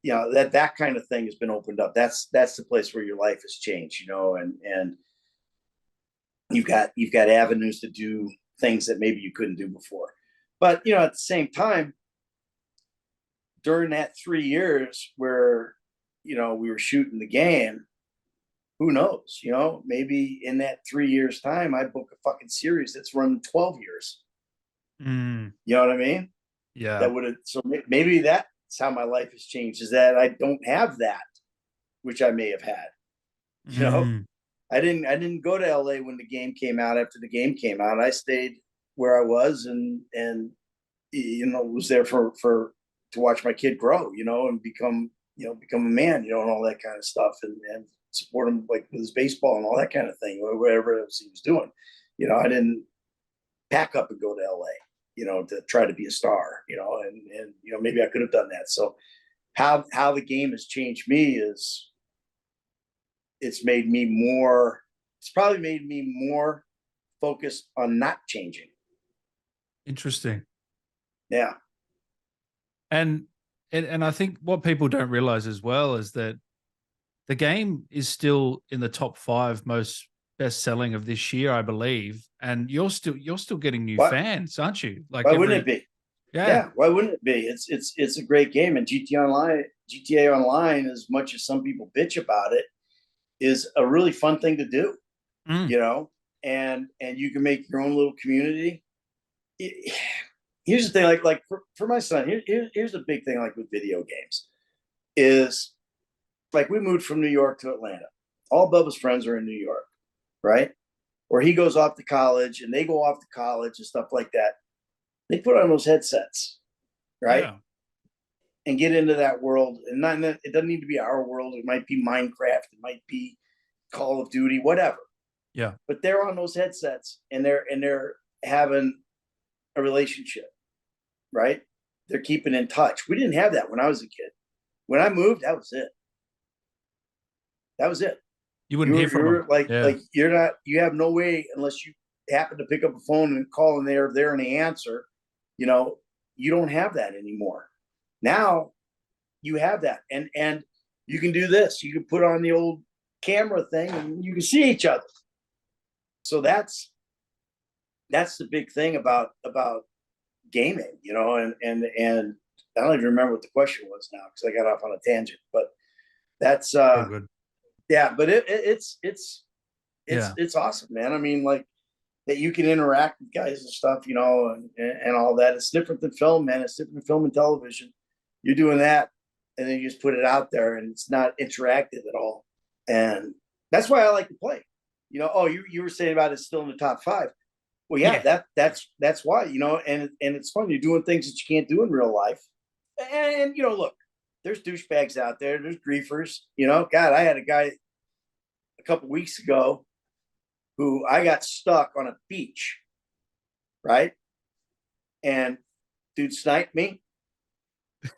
that kind of thing has been opened up. That's the place where your life has changed, and you've got avenues to do things that maybe you couldn't do before. But at the same time, during that 3 years where we were shooting the game, who knows? Maybe in that 3 years time, I book a fucking series that's run 12 years. You know what I mean? Yeah. That would have. So maybe that's how my life has changed, is that I don't have that, which I may have had. I didn't go to LA when the game came out. After the game came out, I stayed where I was and was there to watch my kid grow, and become a man, and all that kind of stuff, and support him like with his baseball and all that kind of thing, or whatever else he was doing. I didn't pack up and go to LA, to try to be a star, and maybe I could have done that. So how the game has changed me is it's probably made me more focused on not changing. Interesting. Yeah. And I think what people don't realize as well is that the game is still in the top 5 most best selling of this year, I believe. And you're still getting new fans, aren't you? Like, why wouldn't it be? Yeah. Why wouldn't it be? It's a great game. And GTA Online, as much as some people bitch about it, is a really fun thing to do. And you can make your own little community. Here's the thing, like for my son, here's the big thing, like with video games, is like we moved from New York to Atlanta. All Bubba's friends are in New York, right? Or he goes off to college and they go off to college and stuff like that. They put on those headsets, right? Yeah. And get into that world. And it doesn't need to be our world. It might be Minecraft. It might be Call of Duty, whatever. Yeah. But they're on those headsets and they're having a relationship, right? They're keeping in touch. We didn't have that when I was a kid. When I moved, that was it. That was it. You wouldn't hear from them. Like you have no way, unless you happen to pick up a phone and call and they're there and they answer, you don't have that anymore. Now you have that. And you can do this. You can put on the old camera thing and you can see each other. So that's the big thing about gaming, you know, and I don't even remember what the question was now because I got off on a tangent, but that's good. Yeah, but it's awesome, man. I mean, like that you can interact with guys and stuff, you know, and all that. It's different than film, man. It's different than film and television. You're doing that, and then you just put it out there, and it's not interactive at all. And that's why I like to play. You know, oh, you were saying about it's still in the top 5. Well, yeah. That's why, you know, and it's fun. You're doing things that you can't do in real life. And you know, look, there's douchebags out there. There's griefers. You know, God, I had a guy a couple weeks ago who I got stuck on a beach, right? And dude sniped me.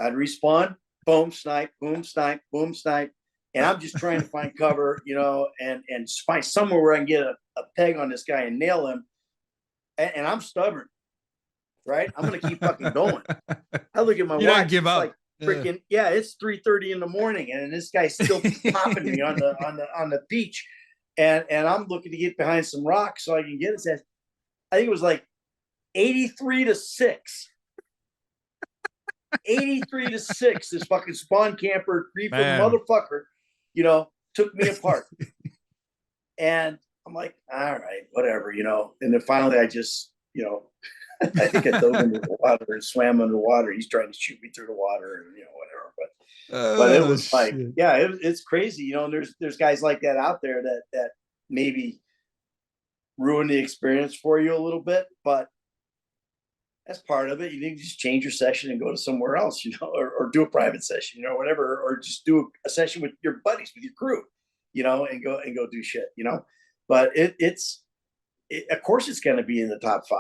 I'd respawn, boom, snipe, boom, snipe, boom, snipe. And I'm just trying to find cover, you know, and find somewhere where I can get a peg on this guy and nail him. And I'm stubborn, right? I'm gonna keep fucking going. I look at my watch. Don't give up. Like freaking it's 3:30 in the morning, and this guy's still popping me on the beach, and I'm looking to get behind some rocks so I can get it. I think it was like 83-6. 83-6. This fucking spawn camper, griefer motherfucker, you know, took me apart. And I'm like, all right, whatever, you know. And then finally, I just, you know, I think I dove into the water and swam underwater. He's trying to shoot me through the water, and you know, whatever. But it was like, yeah, it's crazy, you know. And there's guys like that out there that maybe ruin the experience for you a little bit, but that's part of it. You need to just change your session and go to somewhere else, you know, or do a private session, you know, whatever, or just do a session with your buddies, with your crew, you know, and go do shit, you know. But it's of course it's going to be in the top 5.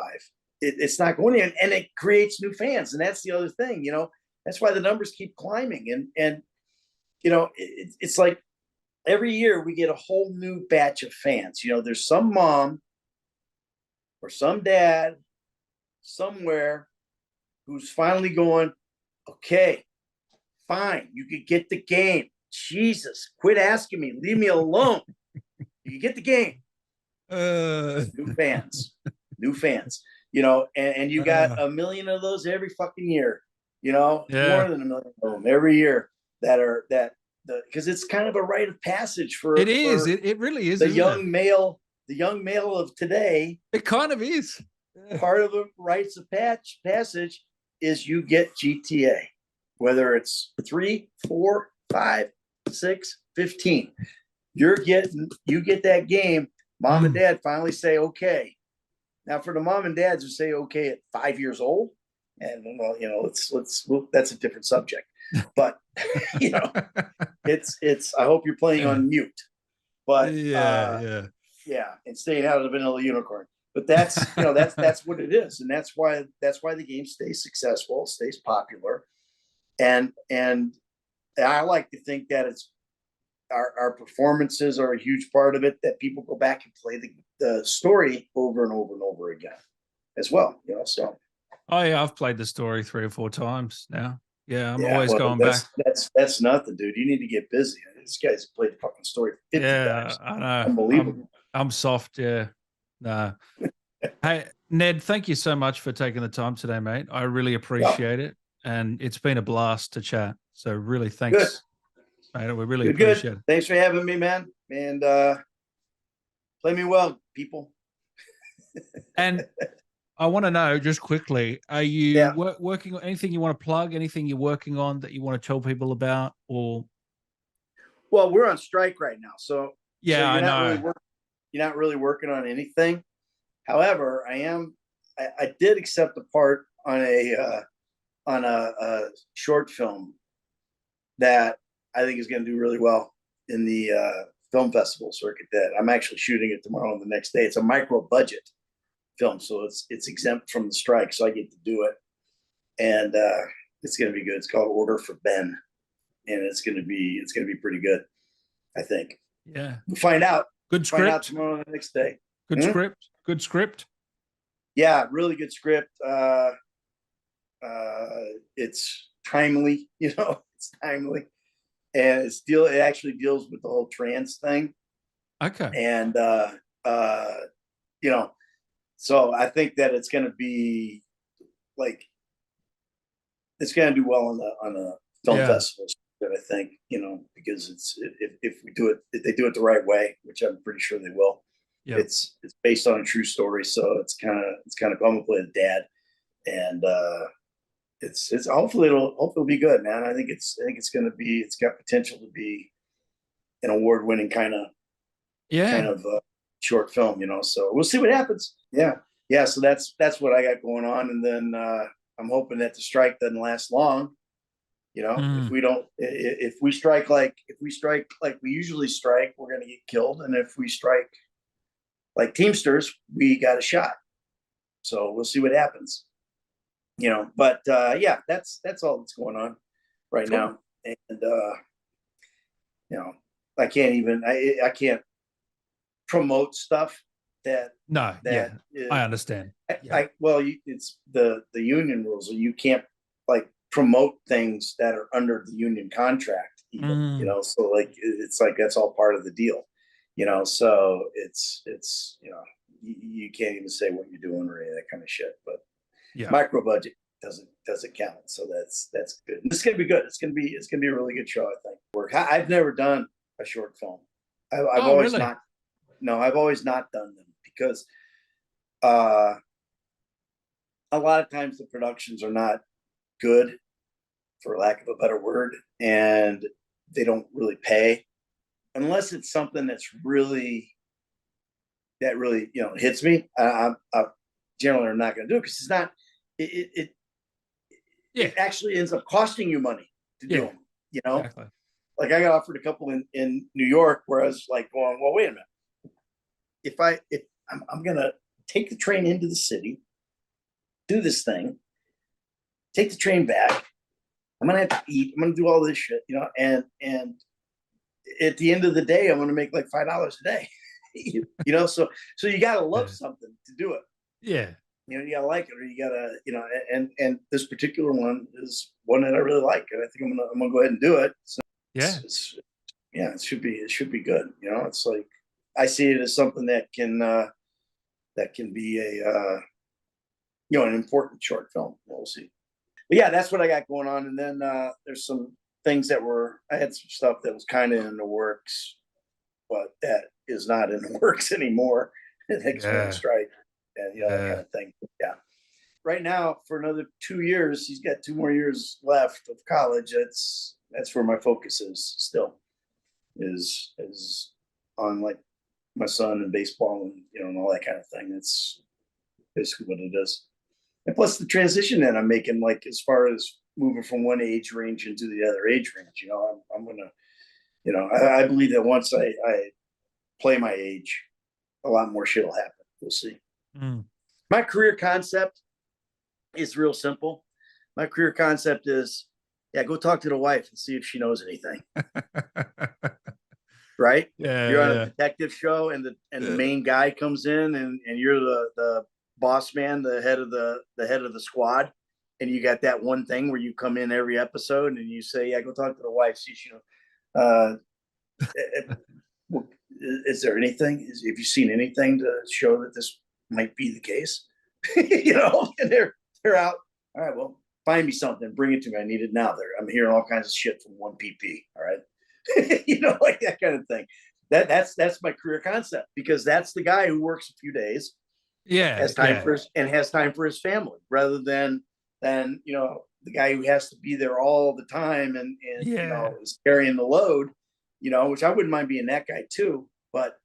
It's not going to, and it creates new fans, and that's the other thing, you know. That's why the numbers keep climbing, and you know, it's like every year we get a whole new batch of fans. You know, there's some mom or some dad somewhere who's finally going, okay, fine, you could get the game. Jesus, quit asking me, leave me alone. You can get the game. New fans, you know, and you got a million of those every fucking year, you know, more than a million of them every year because it's kind of a rite of passage for it is. It really is. The young male of today. It kind of is. Part of the rites of passage is you get GTA, whether it's 3, 4, 5, 6, 15. You get that game. Mom and dad finally say okay. Now, for the mom and dads who say okay at 5 years old, and well, you know, that's a different subject. But you know, it's. I hope you're playing on mute. But yeah, and staying out of the vanilla unicorn. But that's, you know, that's what it is, and that's why the game stays successful, stays popular, and I like to think that it's our performances are a huge part of it. That people go back and play the story over and over and over again, as well. You know, so. Oh yeah, I've played the story 3 or 4 times now. Yeah, I'm always going back. That's nothing, dude. You need to get busy. This guy's played the fucking story 50 times. I know. Unbelievable. I'm soft. Yeah. No. Hey, Ned, thank you so much for taking the time today, mate. I really appreciate it. And it's been a blast to chat. So really thanks. Good. Mate, we really appreciate it. Thanks for having me, man. And play me well, people. And I want to know just quickly, are you working on anything you want to plug, anything you're working on that you want to tell people about? Or well, we're on strike right now. So I know. You're not really working on anything. However, I did accept a part on a short film that I think is going to do really well in the film festival circuit. That I'm actually shooting it tomorrow and the next day. It's a micro budget film, so it's exempt from the strike, so I get to do it, and it's going to be good. It's called Order for Ben, and it's going to be pretty good, I think. Yeah, we'll find out. Good script. Find out tomorrow and the next day. Good script. Good script. Yeah, really good script. It's timely, you know, it's timely. and it actually deals with the whole trans thing. Okay. And you know, so I think that it's going to be like, it's going to do well on the film festivals. That I think, you know, because if they do it the right way, which I'm pretty sure they will. Yep. It's based on a true story, so it's kind of I'm gonna play the dad, and it's hopefully it'll be good, man. I think it's got potential to be an award-winning kind of short film, you know. So we'll see what happens. Yeah. So that's what I got going on, and then I'm hoping that the strike doesn't last long. You know, if we strike like we usually strike, we're going to get killed. And if we strike like Teamsters, we got a shot. So we'll see what happens, you know, but yeah, that's all that's going on right now. And, you know, I can't promote stuff that. I understand. It's the union rules. You can't like promote things that are under the union contract, even, you know, so like it's like that's all part of the deal, you know. So it's you know, you can't even say what you're doing or any of that kind of shit. But micro budget doesn't count. So that's good. This is gonna be good. It's gonna be a really good show, I think. I've never done a short film. I've always not done them because a lot of times the productions are not good, for lack of a better word, and they don't really pay unless it's something that really, you know, hits me. I generally am not going to do it because it's not. It actually ends up costing you money to do them. You know, exactly. Like I got offered a couple in New York where I was like going, well, wait a minute. If I'm going to take the train into the city, do this thing, take the train back, I'm gonna have to eat, I'm gonna do all this shit, you know, and at the end of the day, I'm gonna make like $5 a day. You know, so you gotta love something to do it. Yeah. You know, you gotta like it, or you gotta, you know, and this particular one is one that I really like, and I think I'm gonna go ahead and do it. So it should be good. You know, it's like I see it as something that can be a you know, an important short film. We'll see. But yeah, that's what I got going on. And then there's some things I had some stuff that was kind of in the works, but that is not in the works anymore. Thanks for the strike and, you know, that kind of thing. Yeah. Right now, for another 2 years, he's got 2 more years left of college. That's where my focus is still, is on like my son and baseball and, you know, and all that kind of thing. That's basically what it is. And plus the transition that I'm making, like as far as moving from one age range into the other age range, you know, I'm gonna, you know, I believe that once I play my age, a lot more shit will happen. We'll see. My career concept is real simple. My career concept is, go talk to the wife and see if she knows anything. Right? You're on a detective show, and the main guy comes in, and you're the boss man, the head of the squad, and you got that one thing where you come in every episode and you say, go talk to the wife, see if she is there anything? Have you seen anything to show that this might be the case? You know, and they're out. All right, well, find me something, bring it to me. I need it now. I'm hearing all kinds of shit from 1PP. All right. You know, like that kind of thing. That's my career concept, because that's the guy who works a few days. Has time for his family, rather than you know, the guy who has to be there all the time and you know, is carrying the load, you know, which I wouldn't mind being that guy too. But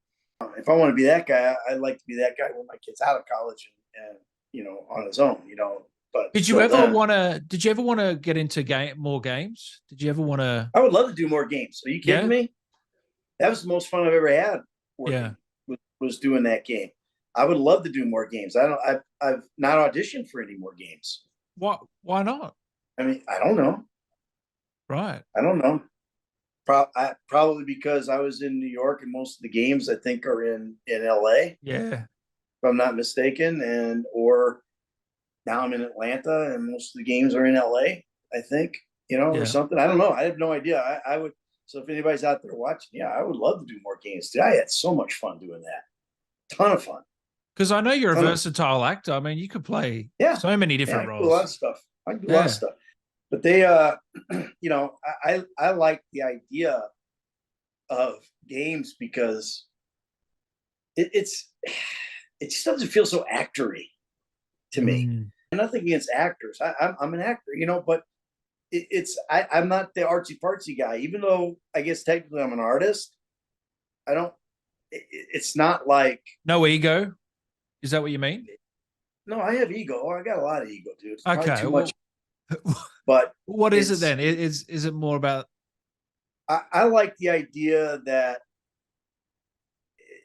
if I want to be that guy, I'd like to be that guy when my kid's out of college and you know, on his own, you know. But did you ever want to get into more games? Did you ever want to? I would love to do more games. Are you kidding me? That was the most fun I've ever had working, was doing that game. I would love to do more games. I've not auditioned for any more games. Why not? I mean, I don't know. Right. I don't know. Probably because I was in New York, and most of the games I think are in LA. Yeah. If I'm not mistaken, or now I'm in Atlanta, and most of the games are in LA, I think, you know, or something. I don't know. I have no idea. I would So if anybody's out there watching, yeah, I would love to do more games. Dude, I had so much fun doing that. Ton of fun. Because I know you're a versatile actor. I mean, you could play so many different roles. I do a lot of stuff. I do a lot of stuff. But they, you know, I like the idea of games because it just doesn't feel so actory to me. Nothing against actors. I'm an actor, you know, but I'm not the artsy fartsy guy. Even though I guess technically I'm an artist, I don't. It's not like no ego. Is that what you mean? No, I have ego. I got a lot of ego, dude. It's okay, too much. But what is it then? Is it more about? I like the idea that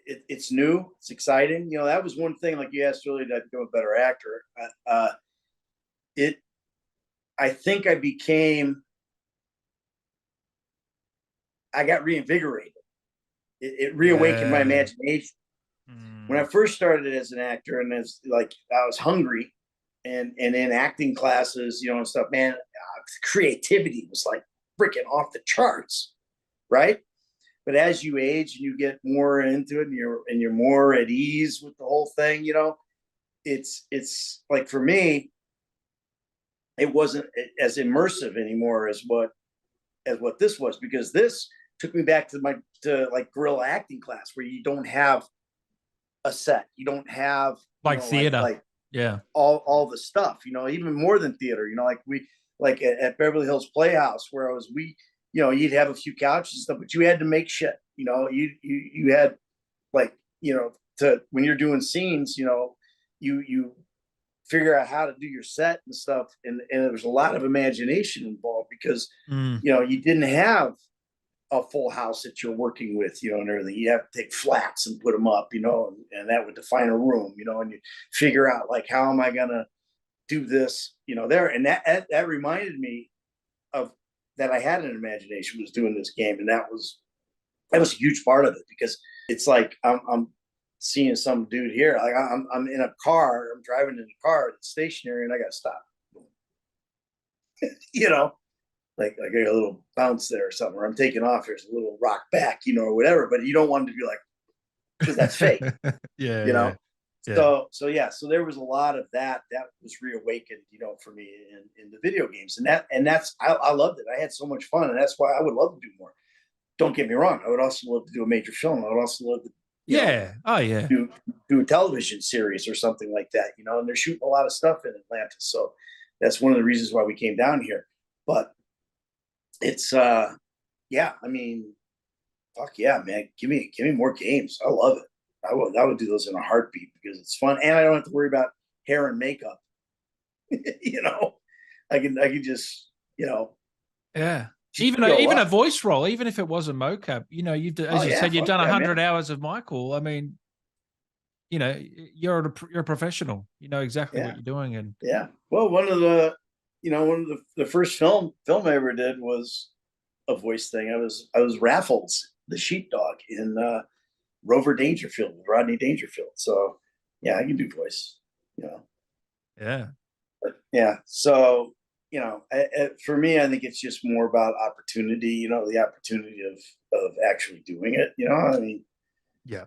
it's new, it's exciting. You know, that was one thing. Like you asked earlier, to become a better actor. I think I got reinvigorated. It reawakened my imagination. When I first started as an actor, and as like I was hungry, and in acting classes, you know, and stuff, man, creativity was like freaking off the charts, right? But as you age and you get more into it, and you're more at ease with the whole thing, you know, it's like for me, it wasn't as immersive anymore as what this was, because this took me back to like guerrilla acting class, where you don't have a set, you don't have like theater, like all the stuff, you know, even more than theater, you know, like at Beverly Hills Playhouse, where you know, you'd have a few couches and stuff, but you had to make shit, you know, you had like, you know, when you're doing scenes, you know, you figure out how to do your set and stuff, and there was a lot of imagination involved, because you know, you didn't have a full house that you're working with, you know, and everything. You have to take flats and put them up, you know, and that would define a room, you know, and you figure out like, how am I gonna do this, you know, there. And that reminded me of that I had an imagination, was doing this game, and that was a huge part of it, because it's like I'm seeing some dude here, like I'm in a car, I'm driving in a car that's stationary, and I gotta stop. You know, like I got a little bounce there or something, or I'm taking off, there's a little rock back, you know, or whatever, but you don't want it to be like, because that's fake. You know. So there was a lot of that was reawakened, you know, for me in the video games, and that's I loved it. I had so much fun, and that's why I would love to do more. Don't get me wrong, I would also love to do a major film. I would also love to do a television series or something like that, you know, and they're shooting a lot of stuff in Atlanta, so that's one of the reasons why we came down here. But it's I mean, fuck yeah, man, give me more games. I love it. I would do those in a heartbeat, because it's fun, and I don't have to worry about hair and makeup. You know, I can just, you know, even a voice role, even if it was a mocap, you know, as you said, you've done 100 hours of Michael. I mean, you know, you're a professional. You know exactly what you're doing, and well, one of the first film I ever did was a voice thing. I was Raffles, the sheepdog in Rover Dangerfield, Rodney Dangerfield. So yeah, I can do voice, you know. So, you know, for me, I think it's just more about opportunity, you know, the opportunity of actually doing it, you know. I mean, you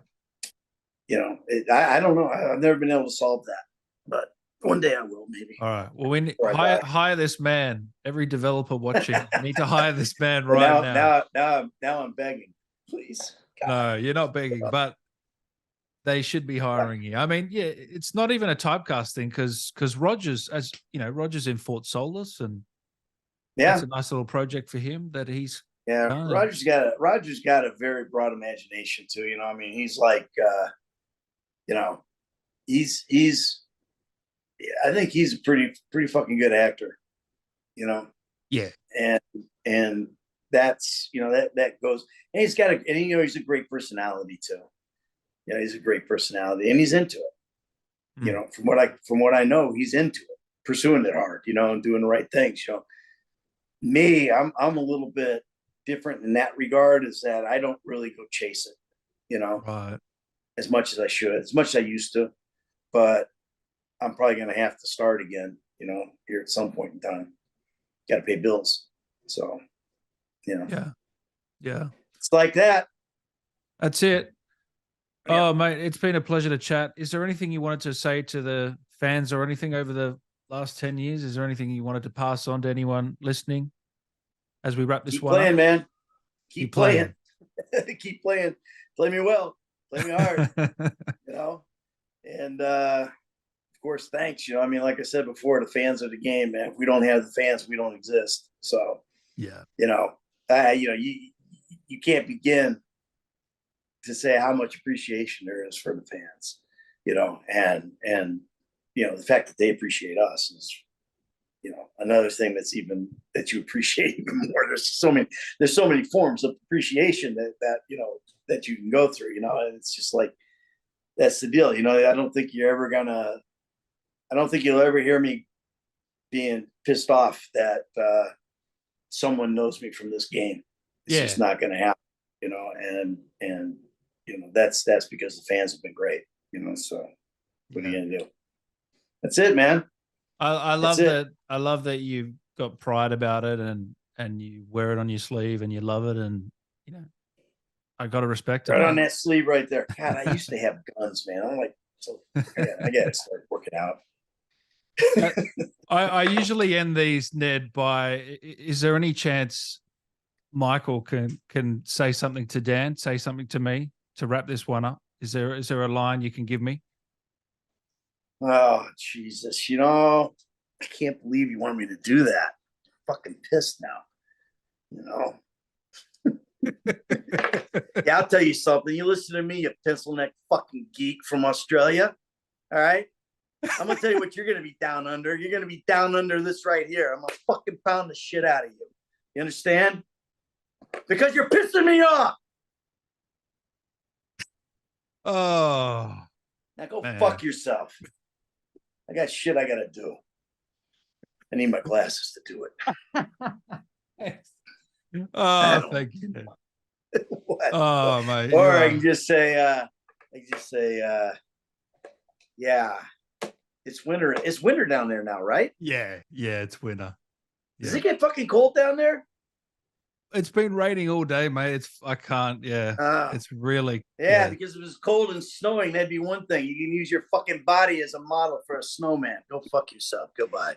know, I don't know. I've never been able to solve that, but one day I will, maybe. All right. Well, we hire this man. Every developer watching, need to hire this man now. Now I'm begging, please. God. No, you're not begging, but they should be hiring you. I mean, it's not even a typecast thing, because Rogers, as you know, Rogers in Fort Solis, and that's a nice little project for him that he's done. Rogers got a very broad imagination too. You know, I mean, he's like, you know, he's I think he's a pretty fucking good actor. You know. Yeah. And that's, you know, that goes, and he's got and you know, he's a great personality too. You know, he's a great personality, and he's into it. You know, from what I know, he's into it, pursuing it hard, you know, and doing the right things. You know, me, I'm a little bit different in that regard, is that I don't really go chase it, you know, as much as I should, as much as I used to, but I'm probably going to have to start again, you know, here at some point in time. Got to pay bills. So, you know. Yeah. Yeah. It's like that. That's it. Yeah. Oh, mate, it's been a pleasure to chat. Is there anything you wanted to say to the fans or anything over the last 10 years? Is there anything you wanted to pass on to anyone listening as we wrap this Keep one playing, up? man. Keep playing. Keep playing. Play me well. Play me hard. You know? And of course, thanks. You know, I mean, like I said before, the fans are the game, man. If we don't have the fans, we don't exist. So, yeah. You know, you can't begin to say how much appreciation there is for the fans, you know, and you know, the fact that they appreciate us is, you know, another thing that you appreciate even more. There's so many forms of appreciation that you know that you can go through, you know, and it's just like that's the deal, you know. I don't think you'll ever hear me being pissed off that someone knows me from this game. It's just not going to happen, you know, and you know, that's because the fans have been great, you know, so what are you going to do? That's it, man. I love that. I love that you've got pride about it and you wear it on your sleeve and you love it. And, you know, I got to respect it. Right on that sleeve right there. God, I used to have guns, man. I'm like, so I got to start working out. I usually end these, Ned, by, is there any chance Michael can say something to Dan, say something to me to wrap this one up? Is there a line you can give me? Oh, Jesus. You know, I can't believe you want me to do that. I'm fucking pissed now. You know? Yeah, I'll tell you something. You listen to me, you pencil neck fucking geek from Australia. All right? I'm going to tell you what you're going to be down under. You're going to be down under this right here. I'm going to fucking pound the shit out of you. You understand? Because you're pissing me off. Oh. Now go fuck yourself. I got shit I got to do. I need my glasses to do it. Oh, thank you. Oh, mate. Or I can just say, yeah, it's winter. It's winter down there now, right? Yeah, it's winter. Yeah. Does it get fucking cold down there? It's been raining all day, mate. I can't. Yeah, it's really. Yeah, because if it was cold and snowing, that'd be one thing. You can use your fucking body as a model for a snowman. Go fuck yourself. Goodbye.